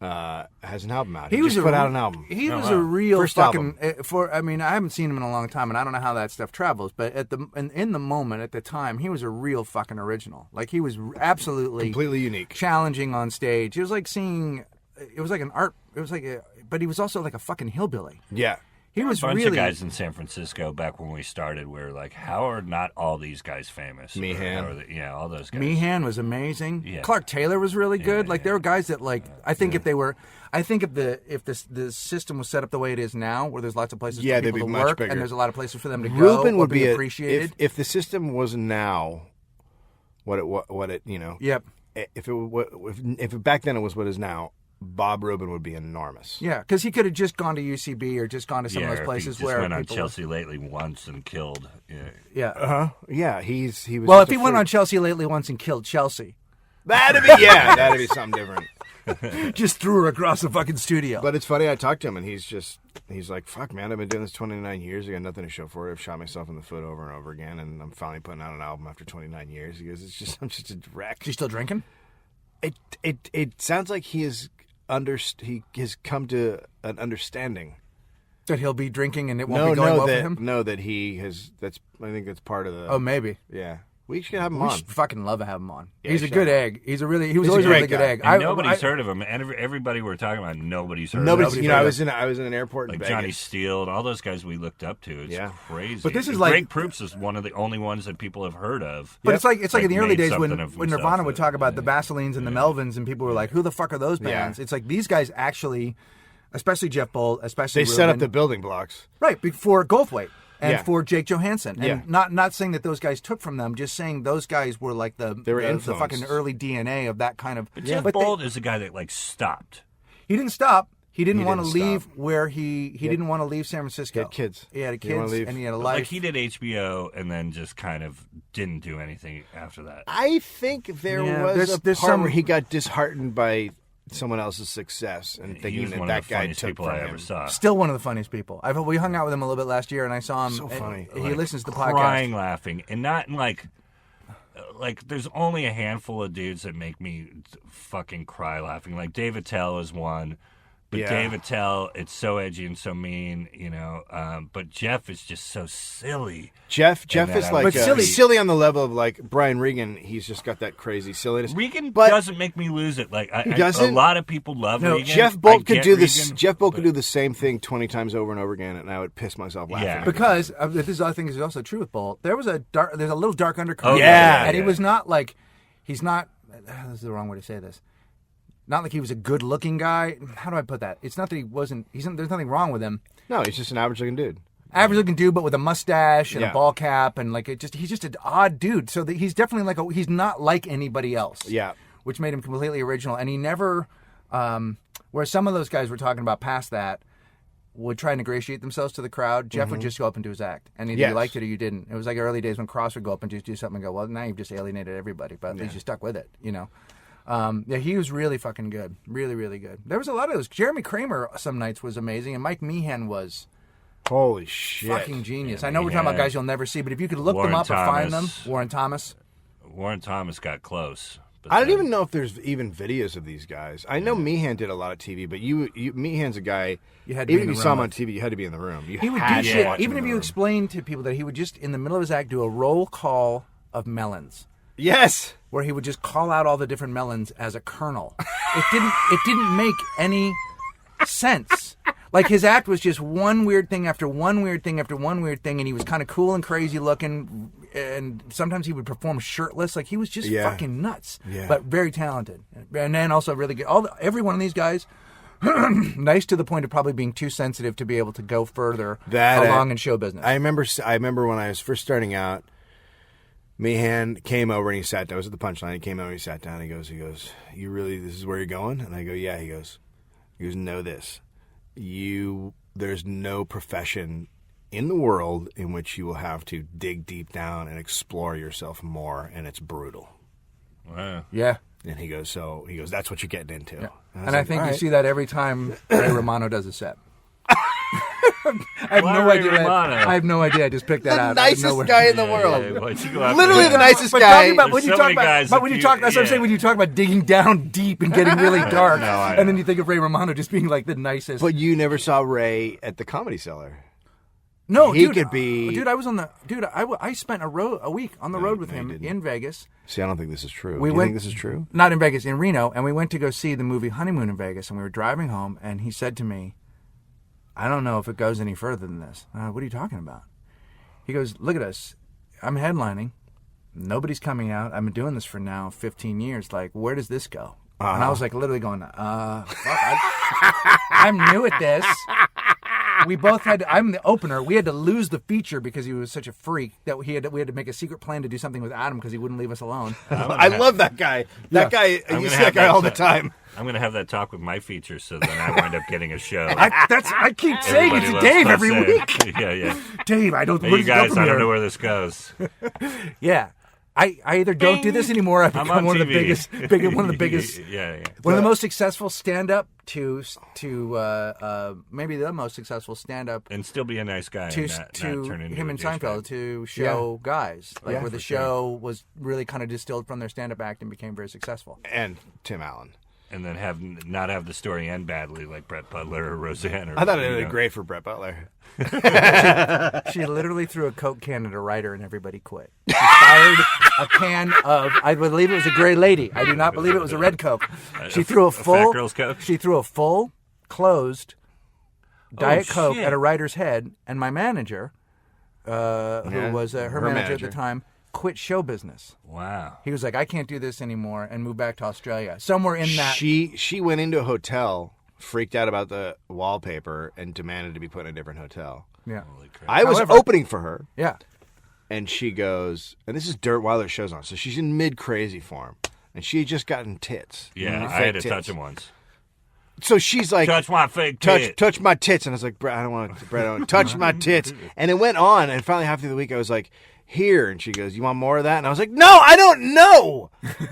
Has an album out. he was just put out an album. He Oh, was wow. a real First fucking. album. I mean, I haven't seen him in a long time, and I don't know how that stuff travels. But in the moment, at the time, he was a real fucking original. Like he was absolutely Completely unique. challenging on stage. It was like seeing. It was like an art. It was like, but he was also like a fucking hillbilly. Yeah. He was A bunch really of guys in San Francisco back when we started were like, how are not all these guys famous? Or Meehan. how are they- yeah, all those guys. Meehan was amazing. Yeah. Clark Taylor was really good. Like yeah. there were guys that like I think if the system was set up the way it is now, where there's lots of places Yeah, for they'd people be to much work bigger. and there's a lot of places for them to go. Rubin or would be appreciated. if the system was now what it Yep. if back then it was what it is now, Bob Rubin would be enormous. Yeah, because he could have just gone to UCB or just gone to some yeah, of or those if places he just where went on people Chelsea lately once and killed. Yeah. Yeah. Uh-huh. Yeah, he was. Well, just if he a went freak. on Chelsea lately once and killed Chelsea, that'd be something different. just threw her across the fucking studio. But it's funny. I talked to him, and he's like, "Fuck, man, I've been doing this 29 years. I got nothing to show for it. I've shot myself in the foot over and over again, and I'm finally putting out an album after 29 years." He goes, I'm just a wreck." Is he still drinking? It sounds like he has come to an understanding. That he'll be drinking and it won't be going well for him? that he has. I think that's part of the. Oh, maybe. yeah. We should have him We on. should fucking love to have him on. Yeah, He's a shut good up. egg. He was He's always a a really great good guy. egg. And nobody's heard of him. And everybody we're talking about, nobody's heard of Nobody's. him. You know, I was in an airport in Like Vegas. Johnny Steele and all those guys we looked up to. It's Yeah. crazy. But this is And like- Greg Proops is one of the only ones that people have heard of. But it's like in the early made days when something of Nirvana himself, would talk about the Vaselines and the Melvins, and people were like, "Who the fuck are those bands?" Yeah. It's like these guys actually, especially Jeff Bolt, especially They set up Rubin, the building blocks. right before Goldthwait and Yeah. for Jake Johansson, and Yeah. not saying that those guys took from them, just saying those guys were like They were the influenced. fucking early DNA of that kind of. But Jeff But they- Bolt is a guy that like stopped. he didn't stop. He didn't He want to didn't leave stop. where he didn't want to leave San Francisco. He had kids. He had He didn't wanna kids, leave. and he had a But, life. like he did HBO and then just kind of didn't do anything after that. I think there Yeah, was there's a part some- where he got disheartened by someone else's success and He thinking was that one that of the guy funniest took people from I him. ever saw. Still one of the funniest people. We hung out with him a little bit last year, and I saw him. So funny. He Like, listens to the podcast. crying, laughing, and not in like there's only a handful of dudes that make me fucking cry laughing. Like Dave Attell is one, but Yeah. Dave Attell, it's so edgy and so mean, but Jeff is just so silly. Jeff that is I like would But silly on the level of like Brian Regan. He's just got that crazy silliness. Regan But- doesn't make me lose it. Like a doesn't? lot of people love No, Regan. Jeff I Bolt could get do this. Regan, Jeff Bolt could but- do the same thing 20 times over and over again, and I would piss myself laughing. Yeah. Because this is, I think, is also true with Bolt. There's a little dark undercurrent. Oh, yeah, and he yeah. was not like, he's not. This is the wrong way to say this. Not like he was a good-looking guy. How do I put that? It's not that he wasn't. There's nothing wrong with him. No, he's just an average-looking dude. Average-looking dude, but with a mustache and Yeah. a ball cap, and like he's just an odd dude. So that he's definitely he's not like anybody else. Yeah. which made him completely original. And he never, where some of those guys were talking about past that, would try and ingratiate themselves to the crowd. Jeff would just go up and do his act. And either Yes. you liked it or you didn't. It was like early days when Cross would go up and just do something and go, well, now you've just alienated everybody. But at least you stuck with it, Yeah, he was really fucking good. Really, really good. There was a lot of those. Jeremy Kramer some nights was amazing. And Mike Meehan was Holy shit. Fucking genius. Yeah, I know we're he talking about had guys you'll never see, but if you could look Warren them up or find them, Thomas. Warren Thomas. Warren Thomas got close. But I don't then- even know if there's even videos of these guys. I know Meehan did a lot of TV, but Meehan's a guy. You had to be even in if the you saw him room on TV, you had to be in the room. You He would had do to shit. watch Even him if in you the room. explain to people that he would just, in the middle of his act, do a roll call of melons. Yes. Where he would just call out all the different melons as a kernel. It didn't make any sense. Like his act was just one weird thing after one weird thing after one weird thing, and he was kind of cool and crazy looking, and sometimes he would perform shirtless. Like he was just fucking nuts, but very talented, and then also really good. Every one of these guys, nice to the point of probably being too sensitive to be able to go further along in show business. I remember when I was first starting out. Meehan came over and he sat down. I was at the Punchline. He came over and he sat down. He goes, "You really, this is where you're going?" And I go, "Yeah." He goes, "Know this. There's no profession in the world in which you will have to dig deep down and explore yourself more, and it's brutal." Wow. Yeah. And he goes, "That's what you're getting into." Yeah. And And I think "All you right." see that every time Ray Romano does a set. I have Why no Ray idea. Romano? I have no idea. I just picked that The out. out of nicest nowhere. guy in the Yeah, world. yeah, why'd you go after Literally him? the nicest But guy. talking about when There's you so talk many about, guys but that when you you- talk, that's what I'm yeah. saying. When you talk about digging down deep and getting really dark, No, I and then know. you think of Ray Romano just being like the nicest. But you never saw Ray at the Comedy Cellar. no, he dude, could be- Dude, I was on the. Dude, I spent a week on the road with no, you him didn't. in Vegas. See, I don't think this is true. We Do you went- think this is true? Not in Vegas, in Reno, and we went to go see the movie Honeymoon in Vegas, and we were driving home, and he said to me, "I don't know if it goes any further than this." What are you talking about? He goes, "Look at us. I'm headlining. Nobody's coming out. I've been doing this for now 15 years. Like, where does this go?" And I was like, literally going, fuck, I'm new at this. We both had. I'm the opener. We had to lose the feature because he was such a freak that we had to make a secret plan to do something with Adam because he wouldn't leave us alone. I love that guy. That guy, I'm you gonna see have that guy all the that- time. I'm going to have that talk with my feature, so then I wind up getting a show. I keep saying it Everybody to loves Dave every Posehn. week. Yeah. Dave, I don't. Hey, where you does it go guys, from I don't here? know where this goes. Yeah, I either don't do this anymore. I've I'm become on one of the TV. one of the biggest, Yeah. one of the most successful stand-up to maybe the most successful stand-up And still be a nice guy. to and not to turn into him a and douchebag. Seinfeld to show guys like Yeah, where the for sure. show was really kind of distilled from their stand-up act and became very successful. And Tim Allen. And then not have the story end badly like Brett Butler or Roseanne. Or, I thought it you ended know. great for Brett Butler. She literally threw a Coke can at a writer and everybody quit. She fired a can of, I believe it was a Gray Lady. I do not believe it was a red Coke. She threw a full, Fat Girl's Coke? She threw a full, closed Diet Coke shit. at a writer's head, and my manager, who was her her manager at manager. the time, quit show business. Wow. He was like, I can't do this anymore, and moved back to Australia. Somewhere in that. She went into a hotel, freaked out about the wallpaper, and demanded to be put in a different hotel. Yeah. Holy crap. I was However- opening for her, Yeah. and she goes, and this is dirt while their show's on, so she's in mid-crazy form. And she had just gotten tits. Yeah, I Fake had to tits. touch him once. So she's like, Touch my fake tit. touch my tits. And I was like, Brett, I don't want to, Brett, I don't touch my tits. And it went on, and finally half through the week I was like, here. And she goes, you want more of that? And I was like, no, I don't know.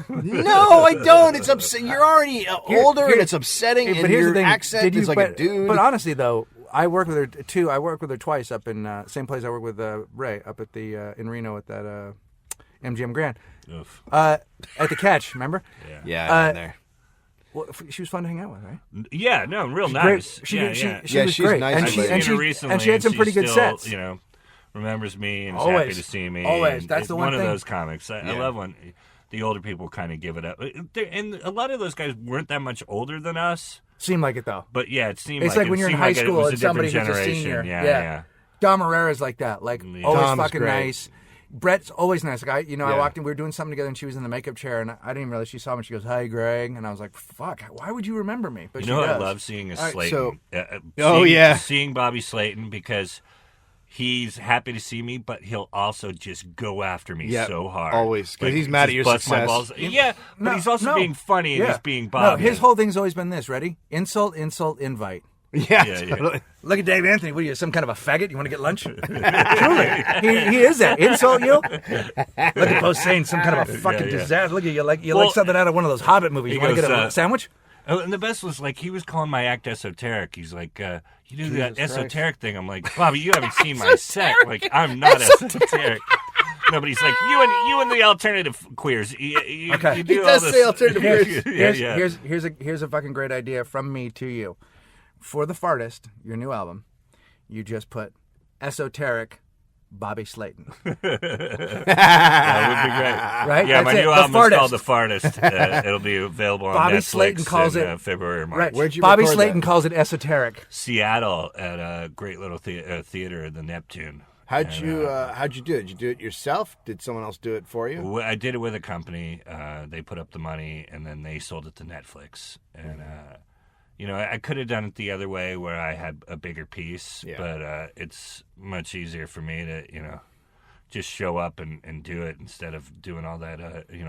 No, I don't. It's upset. You're already older, and it's upsetting, and But here's your the thing. accent is like a dude. But honestly, though, I worked with her too. I worked with her twice up in same place I worked with Ray up at the in Reno at that MGM Grand Oof. at the Catch. Remember? yeah, I'm in there. Well, she was fun to hang out with, right? Yeah, no, real Great. nice. She yeah, was she's great, nice and as she lady. and Seen her she recently, and she had some she pretty good still, sets. You know, remembers me and is Always. happy to see me. Always. and That's it's the one of thing. those comics. I love when the older people kind of give it up. And a lot of those guys weren't that much older than us. Seemed like it though. But yeah, it seemed It's like like when it you're in seemed high like it school was and a different somebody who's a generation. senior. Yeah. Dom Herrera's like that. Like Yeah. always Dom's fucking great. nice. Brett's always nice. Like I Yeah. walked in, we were doing something together, and she was in the makeup chair, and I didn't even realize she saw me. She goes, "Hi, Greg," and I was like, "Fuck, why would you remember me?" But You she know what I does. love seeing is All right, Slayton. Oh, yeah. Seeing Bobby Slayton because he's happy to see me, but he'll also just go after me Yeah, so hard. always, 'cause he's mad at just your bust my success. balls. Yeah, but No, he's also no. being funny and Yeah. he's being Bobby. No, his whole thing's always been this. Ready? Insult, insult, invite. Yeah, Yeah, yeah. totally. Look at Dave Anthony. What are you, some kind of a faggot? You want to get lunch? Truly, he is that. Insult you. Look at Posehn, some kind of a fucking Yeah, yeah. disaster. Look at you, like Well, something out of one of those Hobbit movies. he You want to goes, get a sandwich? Oh, and the best was like he was calling my act esoteric. He's like, "You do that Jesus esoteric thing." I'm like, "Bobby, you haven't seen my set. Like, I'm not esoteric." No, but he's like, "You and the alternative queers. You Okay. do He all does this." say alternative queers. Here's a fucking great idea from me to you. For the Fartist, your new album, you just put esoteric Bobby Slayton. That would be great. Right? Yeah, That's my it. new The album is Fartist. called The Fartist. It'll be available on Bobby Netflix Slayton calls in it- February or March. Right. Where'd you Bobby record Slayton that? calls it esoteric. Seattle at a great little theater, the Neptune. How'd you do it? Did you do it yourself? Did someone else do it for you? I did it with a company. They put up the money, and then they sold it to Netflix. And I could have done it the other way, where I had a bigger piece. Yeah. But it's much easier for me to just show up and do it instead of doing all that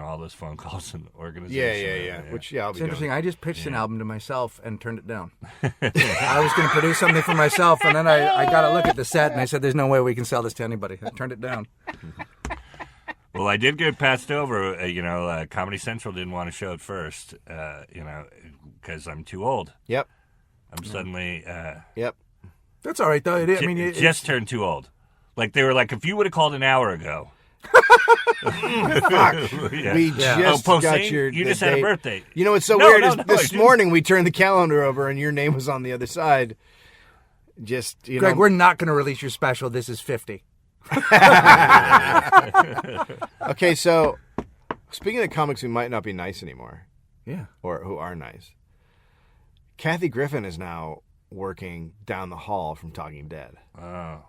all those phone calls and organization. Yeah. Which I'll It's be interesting. doing. I just pitched an album to myself and turned it down. I was going to produce something for myself, and then I got to look at the set, and I said, "There's no way we can sell this to anybody." I turned it down. Well, I did get passed over. Comedy Central didn't want to show it first. Because I'm too old. Yep. I'm suddenly Yep. That's all right, though. just turned too old. Like they were like, if you would have called an hour ago. Yeah. We just Posehn, got your. you the just had a date. birthday. You know what's so No, weird no, is no, I this didn't. morning we turned the calendar over and your name was on the other side. Just Greg, we're not going to release your special. This is 50. Okay, so speaking of comics who might not be nice anymore, Yeah. or who are nice, Kathy Griffin is now working down the hall from Talking Dead.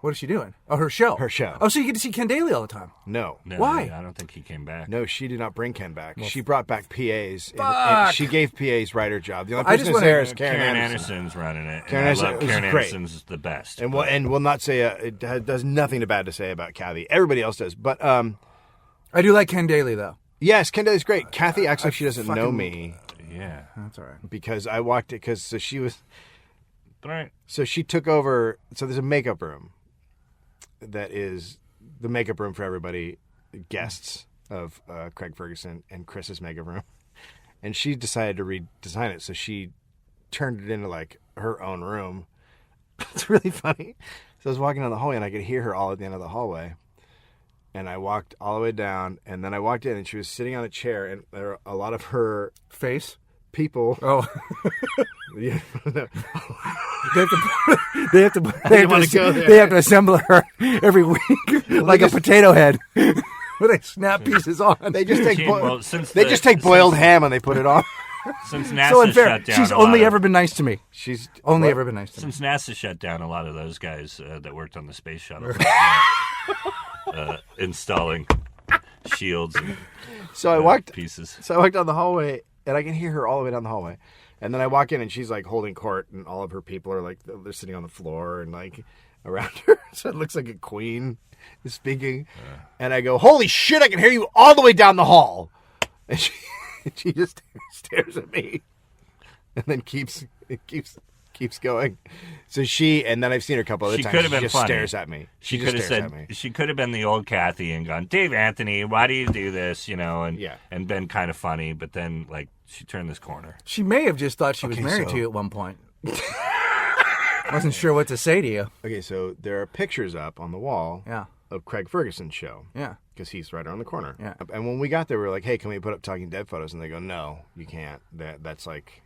What is she doing? Oh, her show. Her show. Oh, so you get to see Ken Daly all the time. No. Why? I don't think he came back. No, she did not bring Ken back. She brought back PAs. And Fuck. she gave PAs writer job. The only I person just who's wanna- there is Karen Karen Anderson. Anderson's running it. Karen and I Anderson love is Karen great. Anderson's the best. And we'll not say does nothing bad to say about Kathy. Everybody else does, but I do like Ken Daly, though. yes, Ken Daly's great. Kathy acts like she doesn't know fucking- me Yeah. That's all right. because I walked it so she was. All right. So she took over. So there's a makeup room that is the makeup room for everybody, guests of Craig Ferguson and Chris's makeup room. And she decided to redesign it. So she turned it into like her own room. It's really funny. So I was walking down the hallway and I could hear her all at the end of the hallway. And I walked all the way down and then I walked in and she was sitting on a chair and there were a lot of her Face? people. Oh. Yeah, no. They have wanna go there. They have to assemble her every week like a potato head. Where they snap pieces on. They just take Well, since they the- just take boiled ham and they put it on. Since NASA so unfair. shut down, She's a lot only of- ever been nice to me. She's Only what? ever been nice to me. Since NASA shut down, a lot of those guys that worked on the space shuttle installing shields and So I walked pieces. So I walked down the hallway, and I can hear her all the way down the hallway. And then I walk in, and she's like holding court, and all of her people are like they're sitting on the floor and like around her. So it looks like a queen is speaking. And I go, "Holy shit! I can hear you all the way down the hall." And she just stares at me, and then keeps going. So and then I've seen her a couple other She times. could have She been just funny. stares at me. She just could have stares at said me. she could have been the old Kathy and gone, Dave Anthony, why do you do this? And Yeah. and been kind of funny, but then like she turned this corner. She may have just thought she was married to you at one point. Wasn't sure what to say to you. Okay, so there are pictures up on the wall Yeah. of Craig Ferguson's show. Yeah. Because he's right around the corner. Yeah. And when we got there, we were like, "Hey, can we put up Talking Dead photos?" And they go, "No, you can't. That's like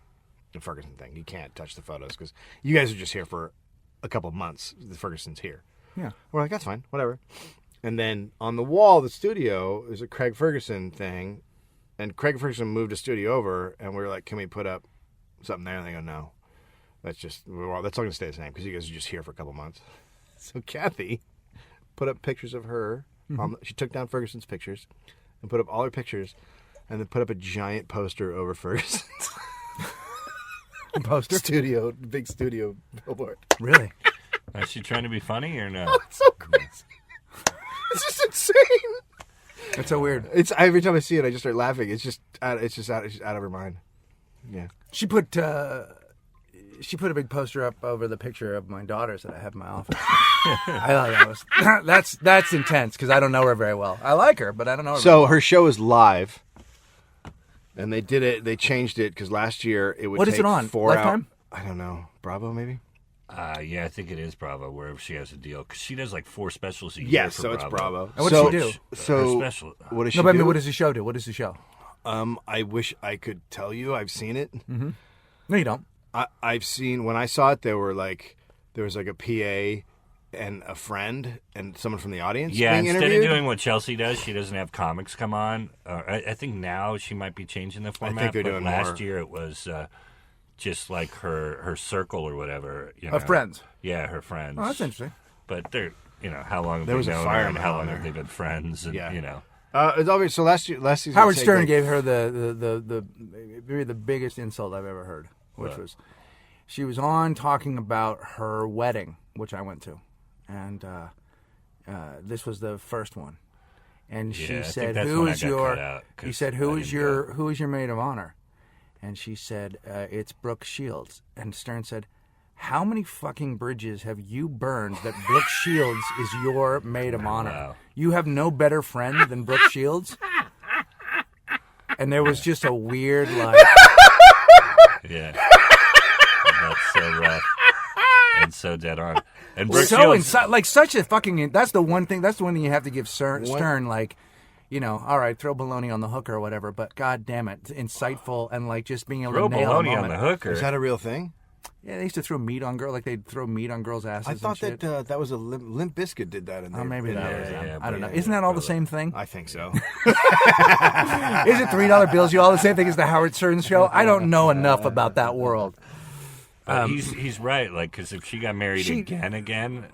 the Ferguson thing. You can't touch the photos because you guys are just here for a couple of months. The Ferguson's here." Yeah. We're like, "That's fine, whatever." And then on the wall of the studio is a Craig Ferguson thing, and Craig Ferguson moved a studio over, and we were like, "Can we put up something there?" And they go, "No, that's all going to stay the same because you guys are just here for a couple of months." So Kathy put up pictures of her. She took down Ferguson's pictures and put up all her pictures, and then put up a giant poster over Ferguson's Poster? big studio billboard. Really? Is she trying to be funny or no? It's so crazy. It's just insane. That's so weird. It's every time I see it, I just start laughing. It's just out of her mind. Yeah. She put a big poster up over the picture of my daughters that I have in my office. I thought that's intense because I don't know her very well. I like her, but I don't know her. So her show is live. And they did it. They changed it because last year it would. What take is it on? 4 Lifetime? I don't know. Bravo, maybe. Yeah, I think it is Bravo, where she has a deal. Because she does like 4 specials a year. Yes, for so it's Bravo. And what does she do? So Her special. what does she No, but I do? mean, what does the show do? What is the show? I wish I could tell you. I've seen it. No, you don't. I've seen when I saw it. There was like a PA and a friend and someone from the audience. Yeah, being instead interviewed. of doing what Chelsea does, she doesn't have comics come on. I think now she might be changing the format. they're but doing last more. year it was just like her circle or whatever. You know? Of friends. Yeah, her friends. Oh, that's interesting. But they're, how long have There they was a known her fireman and how on long there. have they been friends? And, Yeah. It's obvious. So last season, Howard it Stern like, gave her the maybe the biggest insult I've ever heard, which was she was on talking about her wedding, which I went to, and this was the first one, and Yeah, I she think said, that's "Who when I is got your?" cut out, 'cause He said, I "Who didn't is go. your maid of honor?" And she said, "It's Brooke Shields." And Stern said, "How many fucking bridges have you burned that Brooke Shields is your maid of honor? Wow. You have no better friend than Brooke Shields?" And there was just a weird, like... Yeah. That's so rough. And so dead on. And Brooke So Shields, like such a fucking... That's the one thing you have to give Stern, like... all right, throw baloney on the hook or whatever, but god damn it, insightful and like just being able throw to nail a baloney on moment. the hooker. Is that a real thing? Yeah, they used to throw meat on girls, like they'd throw meat on girls' asses. I thought and shit. that was a Limp Bizkit did that in there. Oh, maybe that was them. yeah, I don't know. yeah, Isn't that all the probably. same thing? I think so. Is it $3 bills? You all the same thing as the Howard Stern show? I don't know enough about that world. But he's right. Like, because if she got married again,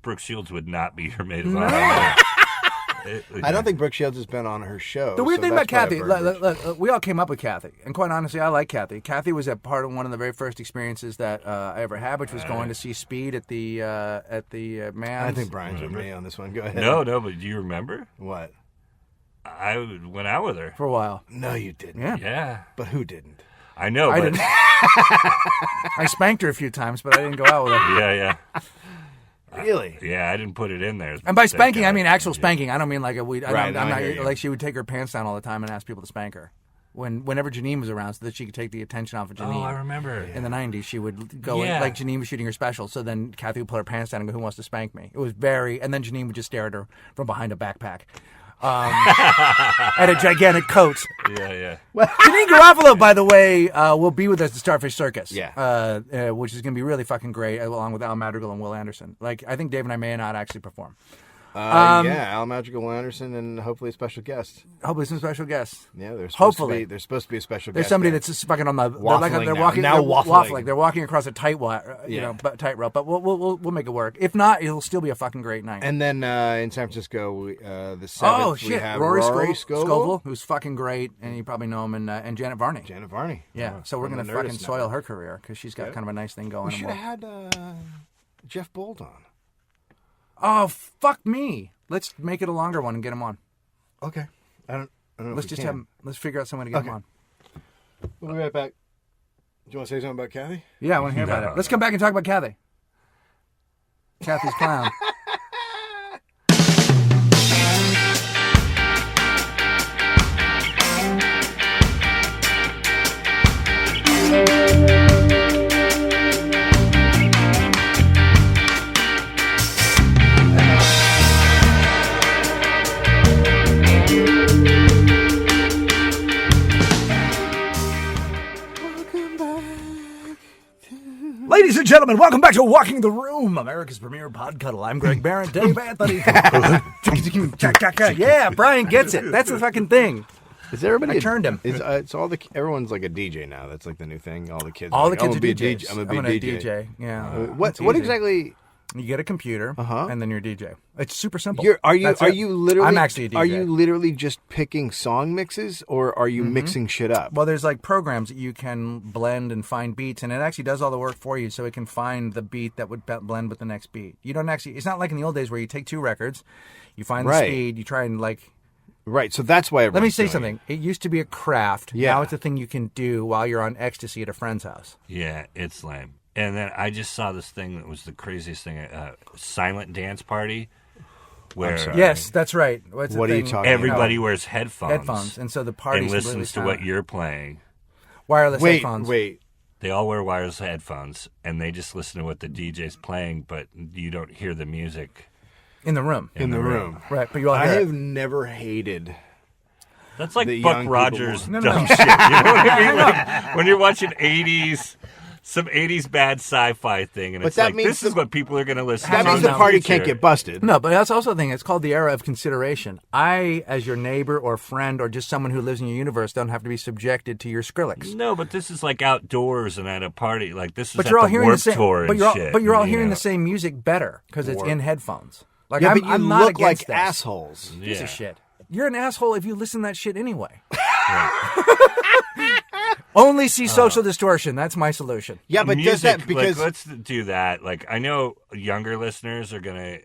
Brooke Shields would not be her maid of honor. I don't think Brooke Shields has been on her show. The weird so thing about that's Kathy, probably a bridge. we all came up with Kathy, and quite honestly, I like Kathy. Kathy was a part of one of the very first experiences that I ever had, which was going to see Speed at the Man's. I think Brian's with me on this one. Go ahead. No, but do you remember? What? I went out with her. for a while. No, you didn't. Yeah. Yeah. But who didn't? I know, I but... didn't. I spanked her a few times, but I didn't go out with her. Yeah. Really? Yeah, I didn't put it in there. And by Thank spanking, God. I mean actual spanking. I don't mean like a weed. Right, I'm I hear you. not like she would take her pants down all the time and ask people to spank her. Whenever Janine was around, so that she could take the attention off of Janine. Oh, I remember. In the 90s, she would go in, Yeah. like Janine was shooting her special, so then Kathy would pull her pants down and go, "Who wants to spank me?" It was very, and then Janine would just stare at her from behind a backpack. At a gigantic coat. Yeah. Janine Garofalo, by the way, will be with us at Starfish Circus. Yeah. Which is going to be really fucking great, along with Al Madrigal and Will Anderson. Like, I think Dave and I may not actually perform. Yeah, Al Magical Anderson and hopefully a special guest. Hopefully some special guests. Yeah, there's Hopefully. there's supposed to be a special There's guest. somebody there. that's just fucking on the Waffling they're now. walking Now they're waffling. They're walking across a tightrope, but we'll make it work. If not, it'll still be a fucking great night. And then in San Francisco, the 7th, we have Rory Scovel. Scovel, who's fucking great, and you probably know him, and Janet Varney. Janet Varney. Yeah, so we're From gonna the Nerdist fucking soil Network. her career because she's got Yeah. kind of a nice thing going. We and should have had Jeff Bold on. Oh fuck me! Let's make it a longer one and get him on. Okay. I don't know Let's if we just can. let's figure out someone to get him Okay. on. We'll be right back. Do you want to say something about Kathy? Yeah, I want to hear about it. Let's come back and talk about Kathy. Kathy's clown. Ladies and gentlemen, welcome back to Walking the Room, America's premier pod cuddle. I'm Greg Barrett, Dave Anthony. Yeah, Brian gets it. That's the fucking thing. Is everybody? I turned him. It's all the everyone's like a DJ now. That's like the new thing. All the kids. All are the like, kids I'm are gonna be a DJs. I'm gonna be a DJ. Yeah. What It's what easy. exactly? You get a computer, and then you're a DJ. It's super simple. Are you That's it. literally? I'm actually a DJ. Are you literally just picking song mixes, or are you mixing shit up? Well, there's like programs that you can blend and find beats, and it actually does all the work for you, so it can find the beat that would blend with the next beat. You don't actually. It's not like in the old days where you take two records, you find the Right. speed, you try and like. Right. So that's why. Let me everyone's say doing something. It used to be a craft. Yeah. Now it's a thing you can do while you're on ecstasy at a friend's house. Yeah, it's lame. And then I just saw this thing that was the craziest thing. Silent dance party where sorry. Yes, that's right. What's the What are you thing? talking everybody about? wears headphones. Headphones, and so the party's and listens to completely what you're playing. wireless Wait, headphones. wait. They all wear wireless headphones, and they just listen to what the DJ's playing, but you don't hear the music In the room. In the room. Right, but you all I hear it. have never hated. That's like The Buck young people Rogers more. dumb shit. You know what I mean? Like, when you're watching 80s, some 80s bad sci-fi thing, and But it's that like, means this is what people are going to listen That to. means in the party future. can't get busted. No, but that's also the thing. It's called the era of consideration. I, as your neighbor or friend or just someone who lives in your universe, don't have to be subjected to your Skrillex. No, but this is like outdoors and at a party. Like this is But at you're all the hearing the Warped same. Tour But and you're all, shit. but you're all you hearing know? the same music better because it's in headphones. Like Yeah, I'm, but you I'm not look like against this. assholes. Piece Yeah. of shit. You're an asshole if you listen to that shit anyway. Only see social distortion. That's my solution. Yeah, but music, does that because like, let's do that. Like I know younger listeners are gonna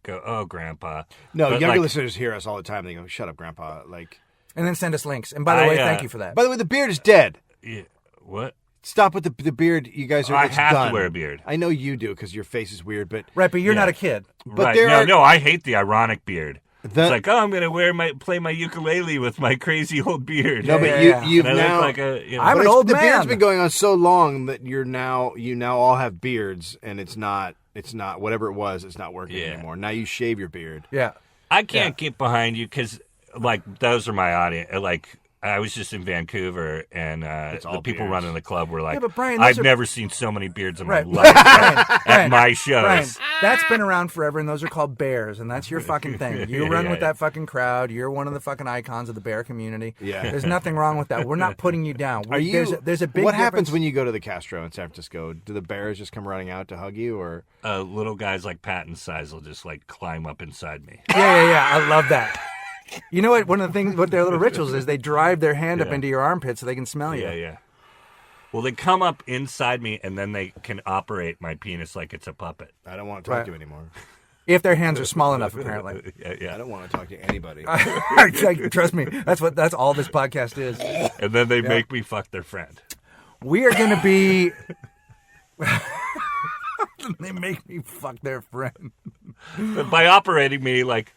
go, "Oh, Grandpa." no But, younger like, listeners hear us all the time. They go, "Shut up, Grandpa!" Like, And then send us links. And by the I, way, thank you for that. by the way, the beard is dead. Yeah, what? Stop with the beard. You guys are. I it's have to done. wear a beard. I know you do because your face is weird, but Right, but you're Yeah. not a kid. But right? there No, are- no, I hate the ironic beard. The- It's like, oh, I'm gonna play my ukulele with my crazy old beard. no, but yeah. you've And I now. look like a. You know, I'm but an it's- old the man. beard's been going on so long that you now all have beards, and it's not whatever it was. It's not working Yeah. anymore. Now you shave your beard. Yeah. I can't get behind you because, like, those are my audience. Like, I was just in Vancouver, and all the people beards. running the club were like, Yeah, but Brian, those I've are- never seen so many beards in Right. my life Brian, at my shows. Brian, that's been around forever, and those are called bears, and that's your fucking thing. You run Yeah, with yeah. that fucking crowd. You're one of the fucking icons of the bear community. Yeah. There's nothing wrong with that. We're not putting you down. Are you? There's a big What happens difference. when you go to the Castro in San Francisco? Do the bears just come running out to hug you, or Little guys like Patton's size will just, like, climb up inside me. Yeah. I love that. You know what? One of the things, what their little rituals is, they drive their hand up Yeah. into your armpit so they can smell you. Yeah. Well, they come up inside me, and then they can operate my penis like it's a puppet. I don't want to talk Right. to you anymore. If their hands are small enough, apparently. Yeah. I don't want to talk to anybody. Trust me, that's all this podcast is. And then they make me fuck their friend. We are going to be. They make me fuck their friend. But by operating me like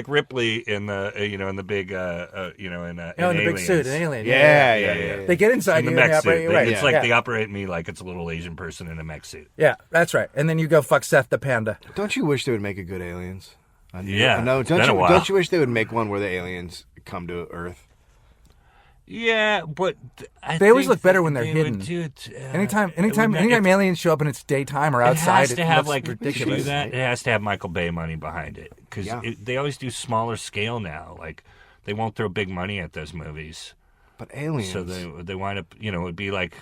Ripley in the in the big in In the big suit, Aliens. an alien. yeah. They get inside In the you mech and they suit. operate you right. It's like yeah. they operate me like it's a little Asian person in a mech suit. Yeah, that's right. And then you go fuck Seth the panda. Don't you wish they would make a good aliens? Yeah, No, it's been a while. don't you wish they would make one where the aliens come to Earth? Yeah, but They always look better when they're hidden. Anytime Anytime aliens show up and it's daytime or it outside, has to have looks like ridiculous. do that. It has to have Michael Bay money behind it because Yeah. they always do smaller scale now. Like they won't throw big money at those movies, But aliens. so they wind up. It would be like.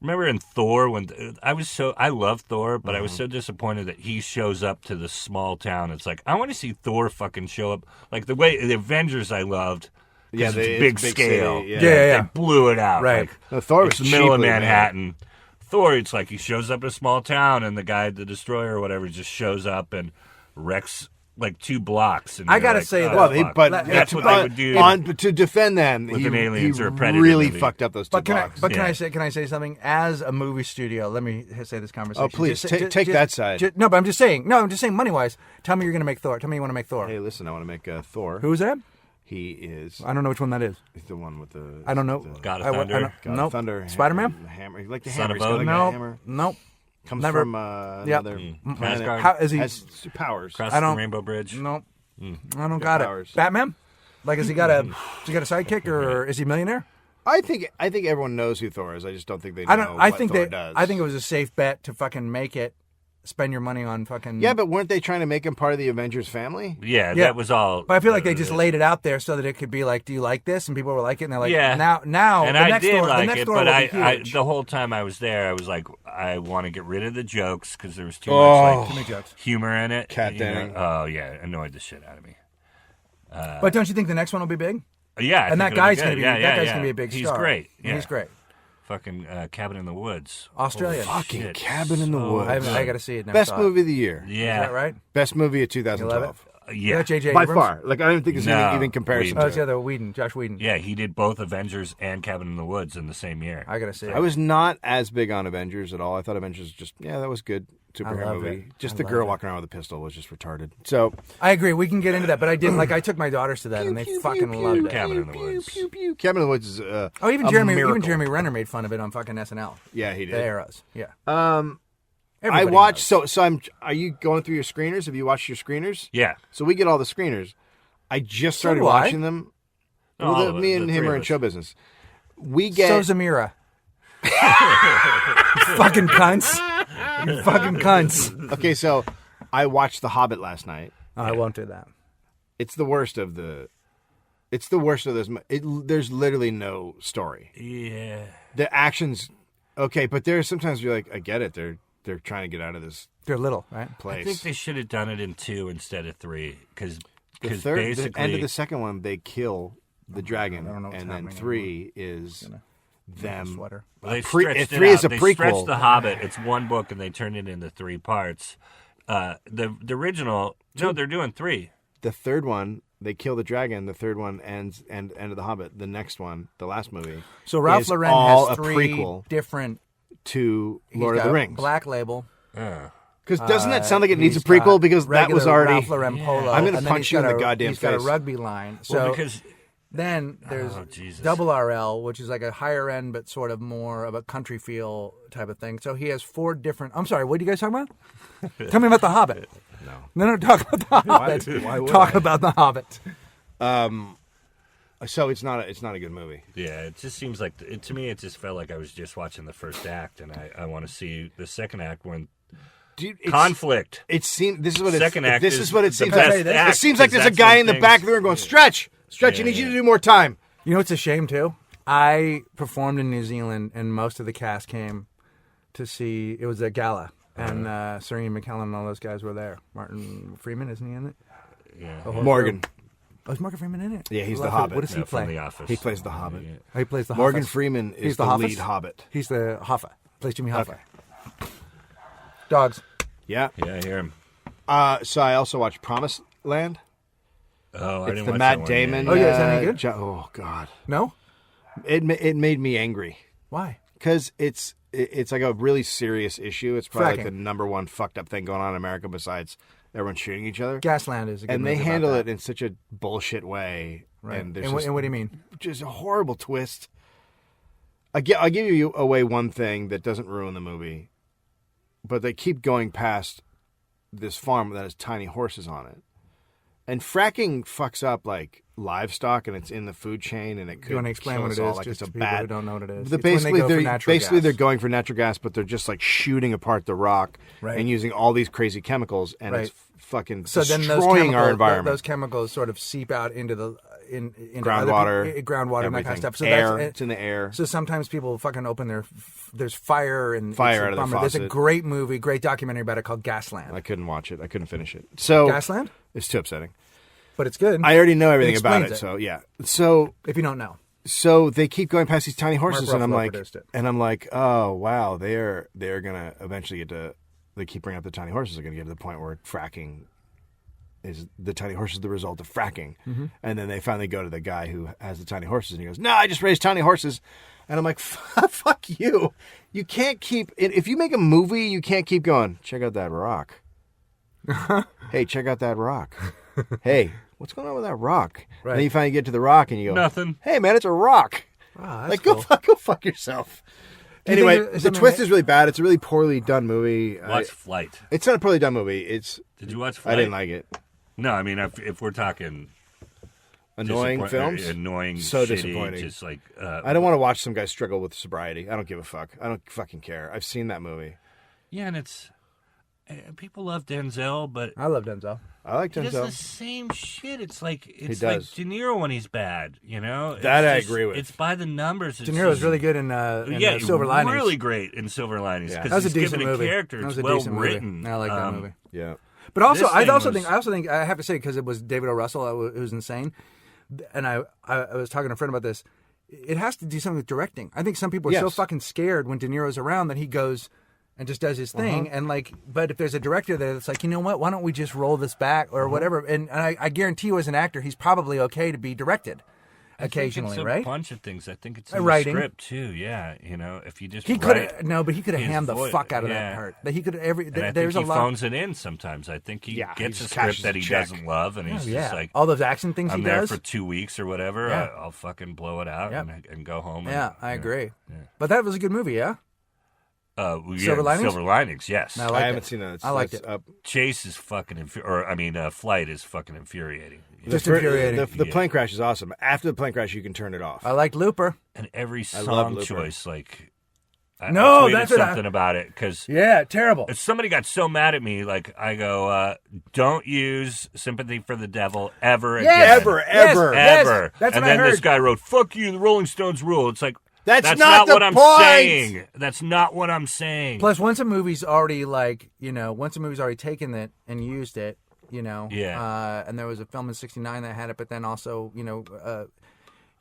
Remember in Thor when I love Thor, but I was so disappointed that he shows up to the small town. It's like I want to see Thor fucking show up like the way the Avengers I loved. Yeah, It's it's big big scale. city, yeah. Yeah. They blew it out. Right. Like, No, Thor it's was the middle of cheaply made. Manhattan. Thor, it's like he shows up in a small town, and the guy, the destroyer or whatever, just shows up and wrecks like 2 blocks. And I you're gotta like, say, oh, though, Well, fuck. but that's what they would do. But to defend them, With he, an Aliens he or a Predator really movie. fucked up those 2 But can blocks. Yeah. I say something? As a movie studio, let me say this conversation. Oh, please, Just- take that side. no, but I'm just saying. No, I'm just saying money wise. Tell me you're going to make Thor. Tell me you want to make Thor. Hey, listen, I want to make Thor. Who's that? He is I don't know which one that is. he's the one with the. I don't know. the God of I Thunder. God nope. of Thunder. Spider-Man? Hammer. Like the Son hammer. of He's got like Odin? a No. hammer. Nope. Comes Never- from Yep. another planet. Asgard. How is he? Has powers. Across I the don't- Rainbow Bridge. Nope. I don't got powers. it. Batman? Like, has he got a sidekick or is he a millionaire? I think everyone knows who Thor is. I just don't think they know I what think Thor that does. I think it was a safe bet to fucking make it. Spend your money on fucking. Yeah, but weren't they trying to make him part of the Avengers family? Yeah, Yeah. that was all. But I feel like they just laid it out there so that it could be like, "Do you like this?" And people were like it, and they're like, Yeah. Now, And the I next did Thor, the like next it, Thor but will be huge. the whole time I was there, I was like, I want to get rid of the jokes because there was too Oh. much like Too many jokes. humor in it. Cat you know? Dang. Oh yeah, annoyed the shit out of me. But don't you think the next one will be big? Yeah, I And that think it'll guy's good. gonna be Yeah, that yeah, guy's yeah. gonna be a big He's star. great. Yeah. He's great. Fucking Cabin in the Woods. Australian. Holy Fucking shit. Cabin in the Woods. I got to see it. Never Best saw it. movie of the year. Yeah. Is that right? Best movie of You love 2012. Yeah. That's J.J. by Abrams? far. Like I don't even think there's No, even comparison. Whedon. Oh, to it's the it. other Whedon, Josh Whedon. Yeah, he did both Avengers and Cabin in the Woods in the same year. I gotta see it. I was not as big on Avengers at all. I thought Avengers that was good superhero loved movie. it. Just I the girl loved it. walking around with a pistol was just retarded. So I agree. We can get into that, but I didn't. Like, I took my daughters to that, and they fucking loved it. Cabin in the Woods. Cabin in the Woods is Oh, even a Jeremy miracle. Renner made fun of it on fucking SNL. Yeah, he did. The eras. Yeah. I Everybody watched. knows. So I'm. Are you going through your screeners? Have you watched your screeners? Yeah. So we get all the screeners. I just started do I. watching them. All Well, of me it, and the him three are of in us. show business. We get So Zamira. Fucking cunts. You fucking cunts. okay. So I watched The Hobbit last night. Oh, I won't do that. It's the worst of the. It's the worst of this. There's literally no story. Yeah. The actions, okay, but there's sometimes you're like, I get it. They're trying to get out of this They're little, right? I place. think they should have done it in 2 instead of 3 because the basically the end of the second one, they kill the dragon, I don't know what's and then happening 3 is them. Sweater. well, they pre- stretched it 3 is out. a They prequel. stretched The Hobbit. It's one book and they turned it into 3 parts. The original, no, they're doing 3. The third one, they kill the dragon. The third one ends end of the Hobbit. The next one, the last movie, So Ralph is Lauren all has a 3 prequel different. to he's Lord of the got Rings. Black Label. Because doesn't that sound like it needs a He's got prequel? Because that was regular already. Ralph Lauren polo. I'm gonna and then punch he's you in got the goddamn He's got a face. rugby line. So Well, because then there's Jesus. Double RL, which is like a higher end, but sort of more of a country feel type of thing. So he has 4 different. I'm sorry, what are you guys talking about? Tell me about the Hobbit. No, talk about the Hobbit. why would talk I? about the Hobbit. So it's not a good movie. Yeah, it just seems like to me. It just felt like I was just watching the first act, and I want to see the second act when Dude, conflict. It seems. This is what Second act This is what it the seems best like. act, It seems like 'cause there's a that's guy when in the things- back of the room going, "Stretch, Yeah, you need you yeah. to do more time." You know, it's a shame too. I performed in New Zealand, and most of the cast came to see. It was a gala, and Serena McKellen and all those guys were there. Martin Freeman, isn't he in it? Yeah, The whole Morgan. crew. Oh, is Morgan Freeman in it? Yeah, he's I the love it. Hobbit. What does he yeah, from play? The Office. He plays the Hobbit. Oh, he plays the Morgan Hoffus. Freeman is He's the Hoffus? lead Hobbit. He's the Hoffa. Plays Jimmy Hoffa. Dogs. Yeah. Yeah, I hear him. So I also watched Promised Land. Oh, I It's didn't the watch Matt that one Damon. yet. Oh, yeah, is that any good? Oh God, No? it made me angry Why? because it's like a really serious issue. It's probably like Fracking. the number one fucked up thing going on in America besides everyone shooting each other. Gasland is a good And they movie about handle that. it in such a bullshit way. Right. And there's And what just, do you mean? just a horrible twist. I'll give you away one thing that doesn't ruin the movie, but they keep going past this farm that has tiny horses on it. And fracking fucks up like livestock, and it's in the food chain, and it could You want to explain kill what us it all. is, Like just it's to a people bad. who don't know what it is? The It's when they go for natural basically gas. they're going for natural gas, but they're just like shooting apart the rock Right. and using all these crazy chemicals, and Right. it's fucking So then those destroying our chemicals, environment. those chemicals sort of seep out into the into Groundwater, other groundwater, and that kind everything. of stuff. So Air, that's, it's in the air. So sometimes people fucking open there's fire and Fire it's a out of the bummer. There's a faucet. great movie, great documentary about it called Gasland. I couldn't watch it. I couldn't finish it. So Gasland, it's too upsetting. but it's good. I already know everything about explains it, it. so yeah. So if you don't know, they keep going past these tiny horses, and I'm Ruffalo like, produced it. oh wow, they're gonna eventually get to. They keep bringing up the tiny horses. They're gonna get to the point where fracking is the tiny horses the result of fracking, and then they finally go to the guy who has the tiny horses, and he goes, "No, I just raised tiny horses," and I'm like, "Fuck you! You can't keep if you make a movie, you can't keep going. Check out that rock. Hey, check out that rock. Hey, what's going on with that rock?" Right. And then you finally get to the rock, and you go, Nothing. Hey, man, it's a rock. wow, that's Like, cool. go fuck yourself. Do you Anyway, think it's the something twist that- is really bad. It's a really poorly done movie. Watch Flight. It's not a poorly done movie. It's Did you watch Flight? I didn't like it. No, I mean if we're talking Annoying films. annoying, So shitty, disappointing. Just like I don't want to watch some guy struggle with sobriety. I don't give a fuck. I don't fucking care. I've seen that movie. yeah, and it's people love Denzel, but I love Denzel. I like he does the Denzel. same shit. It's like does. De Niro when he's bad. You know, That I It's just- agree with. It's by the numbers. De Niro's really good in yeah, Silver Linings. really great in Silver Linings Yeah. because That was a he's decent given movie. a character. That was It's a well decent movie. written. I like that movie. Yeah. But also, This I thing also was- think I have to say because it was David O. Russell, it was insane. And I was talking to a friend about this. It has to do something with directing. I think some people are so Yes. fucking scared when De Niro's around that he goes and just does his thing. And like, but if there's a director there that's like, you know what, why don't we just roll this back or whatever? And I guarantee you, as an actor, he's probably okay to be directed occasionally, I think it's right? a bunch of things. I think it's in Writing. the script too. Yeah, if you just He could write have but he could have his hammed the voice- fuck out of yeah. that part. That he could And I there's think a he lot. phones it in sometimes. I think he Yeah, he gets a just script cashes that the he check. doesn't love, and he's just like, all those action things I'm he there does. for 2 weeks or whatever. Yeah. I'll fucking blow it out Yep. and go home. Yeah, and, I you know. agree. But that was a good movie, yeah. Silver Linings? Silver Linings, yes. I liked I haven't it. seen that. I liked That's it. Up. Chase is fucking, Flight is fucking infuriating. Just infuriating. The plane crash is awesome. After the plane crash, you can turn it off. I liked Looper. And every love song Looper. choice, like, I No, tweeted that's what something about it because Yeah, terrible. somebody got so mad at me. Like, I go, don't use "Sympathy for the Devil" ever again. Ever, ever. Yes. Ever. That's and what I then this heard. guy wrote, "Fuck you, the Rolling Stones rule." It's like, That's not not the what I'm point! saying. That's not what I'm saying. Plus, once a movie's already taken it and used it, Yeah. and there was a film in '69 that had it, but then also,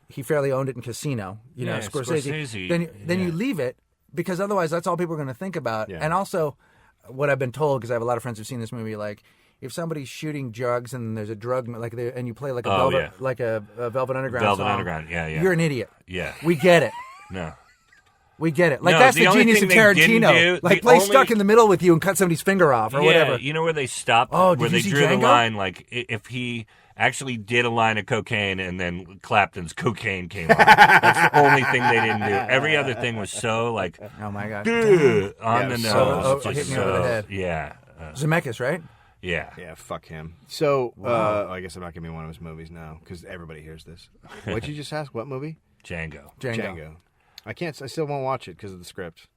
he fairly owned it in Casino. Yeah, Scorsese, Then yeah. you leave it because otherwise that's all people are going to think about. Yeah. And also, what I've been told, because I have a lot of friends who've seen this movie, like, if somebody's shooting drugs and there's a drug and you play like a Velvet, yeah. like a Velvet Underground Velvet song, Underground, yeah. you're an idiot. Yeah. We get it. No. We get it. Like, No, that's the the only genius thing of they didn't Tarantino. do- Like, the play only- stuck in the middle with you and cut somebody's finger off or whatever. You know where they stopped? Oh, did where you they see drew the Django? line, like, if he actually did a line of cocaine and then Clapton's cocaine came on. That's the only thing they didn't do. Every other thing was so, like, Oh, my God. on the nose. so just hit me over the head. Yeah. Zemeckis, right? Yeah. Yeah, fuck him. So, I guess I'm not going to be one of his movies now because everybody hears this. What'd you just ask? What movie? Django. Django. I still won't watch it because of the script.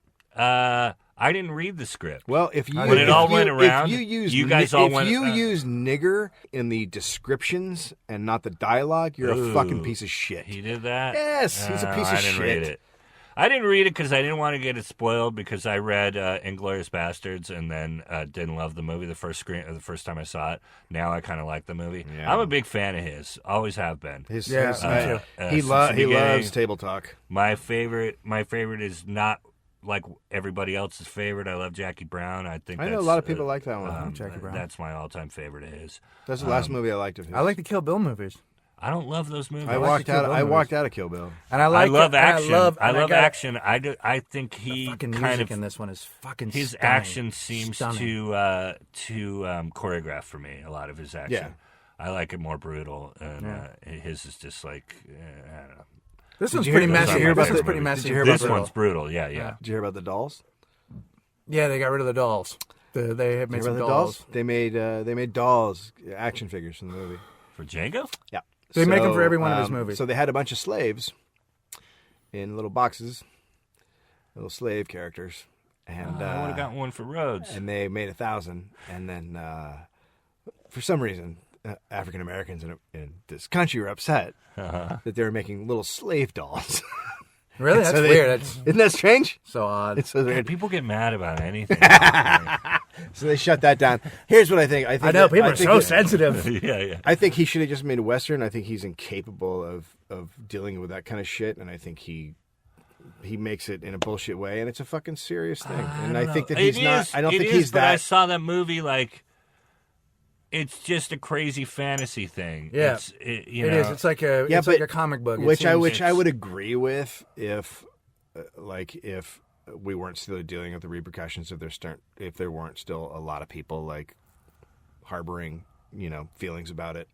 I didn't read the script. Well, if you When it all went around, if you use you guys all if went, you use nigger in the descriptions and not the dialogue, you're a fucking piece of shit. He did that? Yes, he's a piece of I didn't shit. read it. I didn't read it because I didn't want to get it spoiled because I read Inglourious Bastards and then didn't love the movie the first time I saw it. Now I kind of like the movie. Yeah. I'm a big fan of his. Always have been. Me Me too. he since the he beginning. loves table talk. My favorite is not like everybody else's favorite. I love Jackie Brown. I think I know a that's, lot of people like that one. Jackie Brown. That's my all-time favorite of his. That's the last movie I liked of his. I like the Kill Bill movies. I don't love those movies. I like the Kill Bill walked out of Kill Bill. And I I like love it, and action. I love got- action. I think he Fucking kind music of in this one is fucking his stunning. action seems Stunning. to choreograph for me. A lot of his action. Yeah. I like it more brutal, and his is just like I don't know. This one's you pretty hear- messy. did you hear This about one's the- pretty did messy. you hear about This the- one's brutal. Yeah. Did you hear about the dolls? Yeah, they got rid of the dolls. They have made Did you some hear about the dolls. They made dolls, action figures from the movie. For Django. Yeah. They make 'em for every one of his movies. So they had a bunch of slaves in little boxes, little slave characters, and I would have gotten one for Rhodes. and they made 1,000, and then for some reason African Americans in this country were upset that they were making little slave dolls. Really? That's So they- weird. That's Isn't that strange? so odd. It's so Man, weird. people get mad about anything. So they shut that down. Here's what I think. I know, that- people are think so that- sensitive. yeah. I think he should have just made a Western. I think he's incapable of dealing with that kind of shit, and I think he makes it in a bullshit way, and it's a fucking serious thing. And I think that he's not. I don't think he's but I that. saw that movie like it's just a crazy fantasy thing. Yeah. It It is. It's like a Yeah, it's like but- a comic book. It which I seems- which I would agree with if we weren't still dealing with the repercussions of if there weren't still a lot of people like harboring feelings about it.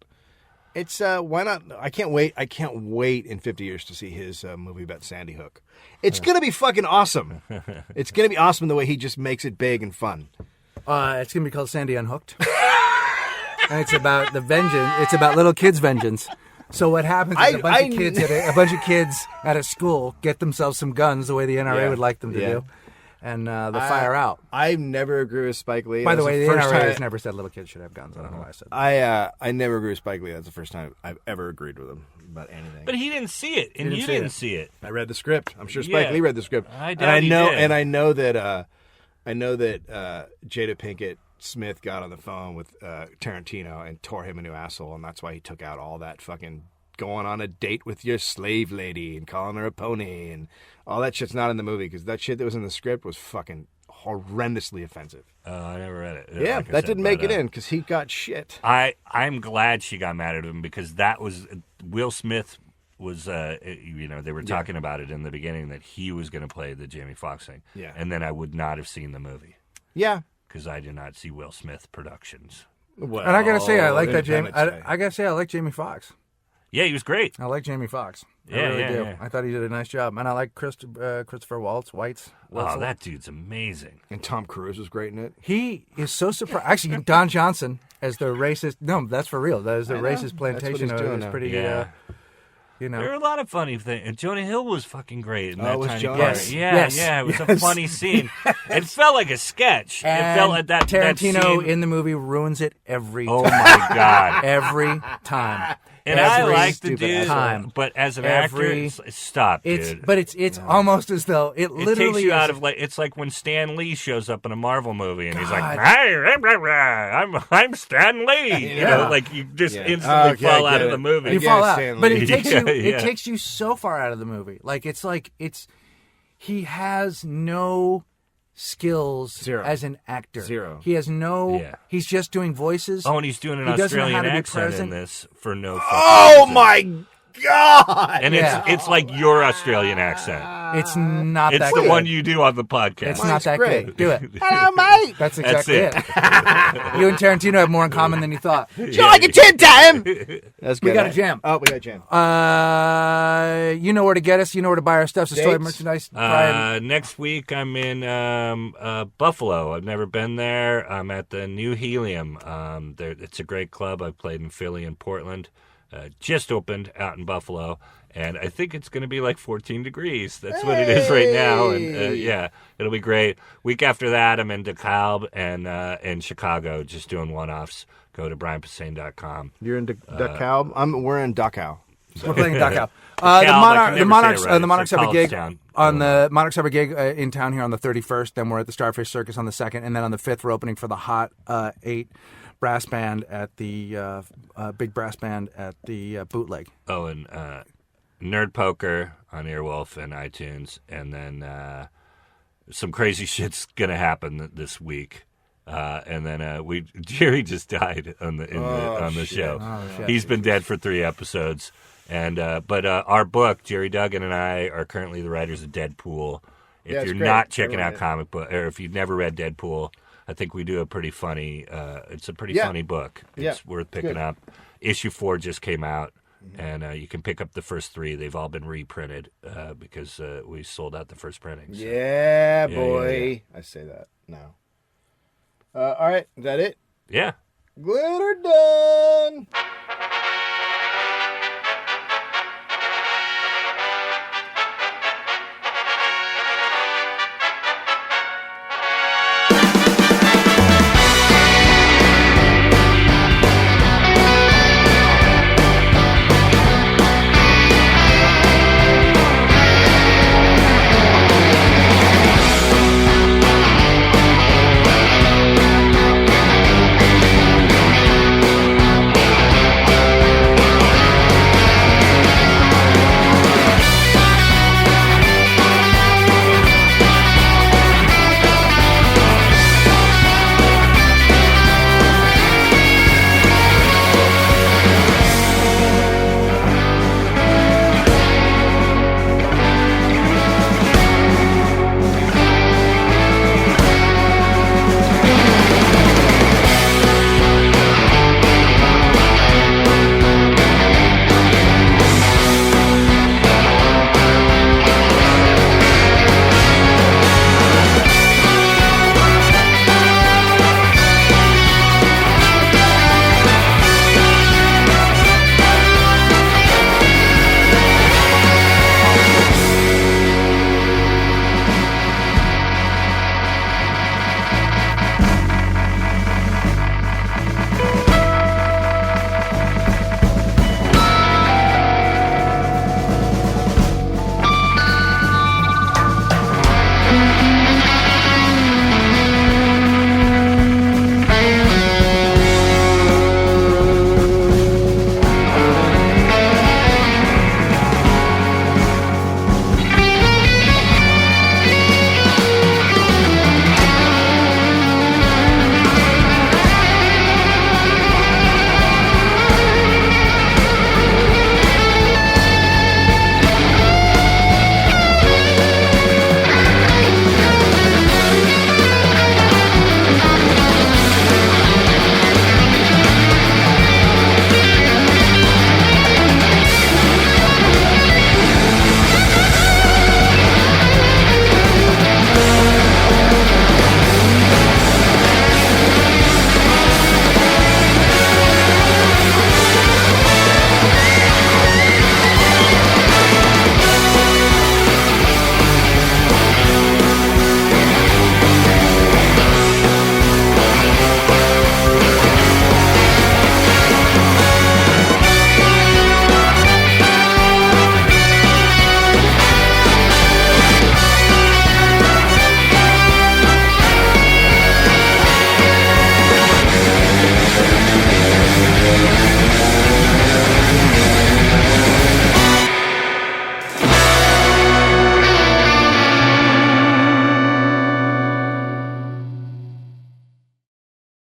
It's why not? I can't wait in 50 years to see his movie about Sandy Hook. It's gonna be fucking awesome. It's gonna be awesome the way he just makes it big and fun. It's gonna be called Sandy Unhooked, and it's about the vengeance. It's about little kids' vengeance. So what happens is a bunch of kids at a school get themselves some guns the way the NRA Yeah. would like them to Yeah. do, and they fire out. I never agree with Spike Lee. By the That's way, the first NRA time- has never said little kids should have guns. I don't know why I said that. I never agree with Spike Lee. That's the first time I've ever agreed with him about anything. But he didn't see it, and He didn't you see didn't it. see it. I read the script. I'm sure Spike Yeah. Lee read the script. I and doubt I he know, did. and I know that Jada Pinkett Smith got on the phone with Tarantino and tore him a new asshole, and that's why he took out all that fucking going on a date with your slave lady and calling her a pony and all that shit's not in the movie because that shit that was in the script was fucking horrendously offensive. Oh, I never read it. Yeah, Like I that said, didn't make but, it in because he got shit. I'm glad she got mad at him because that was Will Smith was they were talking about it in the beginning that he was going to play the Jamie Foxx thing. Yeah. And then I would not have seen the movie Yeah. because I did not see Will Smith productions. Well, And I gotta say, I like that Jamie. Independence Day. I gotta say, I like Jamie Foxx. Yeah, he was great. I like Jamie Foxx. I Yeah, really yeah, do. yeah. I thought he did a nice job, and I like Christopher Waltz. Oh, that dude's amazing. And Tom Cruise was great in it. He is so surprised. Actually, Don Johnson as the racist. No, that's for real. That is the I know. racist That's what plantation. he's doing It's now. pretty. Yeah. You know. There were a lot of funny things. And Jonah Hill was fucking great in that was tiny Jonah? part. Yes, Yeah, yes, yeah. It was a yes. funny scene. It felt like a sketch. And it felt like that Tarantino scene. in the movie ruins it every Oh time. my god. Every time. And I Every like the stupid dude, time. but as an Every- actor, stop, dude. It's almost as though it It literally takes you is, out of it's like when Stan Lee shows up in a Marvel movie and he's like, God. "Hey, I'm Stan Lee," you know, like you just Yeah. instantly Okay, fall I out get of it. the movie. you Yeah, fall out. Stan But Lee. it takes Yeah, you. It yeah. takes you so far out of the movie. Like he has no skills Zero. as an actor. Zero. He has no. Yeah. He's just doing voices. Oh, and he's doing an He doesn't know how Australian to be accent in present. this for no fucking Oh reason. my god! And Yeah. it's like your Australian accent. It's not It's that the good. one you do on the podcast. It's Mine's not that great. good. Do it. Hello, mate. That's That's exactly it. it. You and Tarantino have more in common than you thought. Do you like a tin time? That's We good. got a jam. Oh, we got a jam. You know where to get us. You know where to buy our stuff. So Story Dates? Merchandise. Brian. Next week I'm in Buffalo. I've never been there. I'm at the New Helium. It's a great club. I've played in Philly and Portland. Just opened out in Buffalo, and I think it's going to be like 14 degrees. That's what it is right now, and yeah, it'll be great. Week after that, I'm in DeKalb and in Chicago, just doing one-offs. Go to brianposehn.com. You're in Dachau. We're in Dachau. We're playing in Dachau. I can The never Monarchs. say it right. The Monarchs It's a have a gig college town. on the Monarchs have a gig in town here on the 31st. Then we're at the Starfish Circus on the 2nd, and then on the 5th we're opening for the Hot 8 brass band at the big brass band at the Bootleg. Oh, and Nerd Poker on Earwolf and iTunes, and then some crazy shit's gonna happen this week. And then Jerry just died on the show. Oh, shit. He's been dead for 3 episodes, and but our book, Jerry Duggan and I are currently the writers of Deadpool. If Yeah, it's you're great. not checking Everyone out is. comic book, or if you've never read Deadpool, I think we do a pretty funny. It's a pretty Yeah. funny book. Yeah, It's worth picking good. up. Issue 4 just came out. And you can pick up the first 3. They've all been reprinted because we sold out the first printing. So. Yeah, Yeah, boy. I say that now. All right, is that it? Yeah. Glitter done.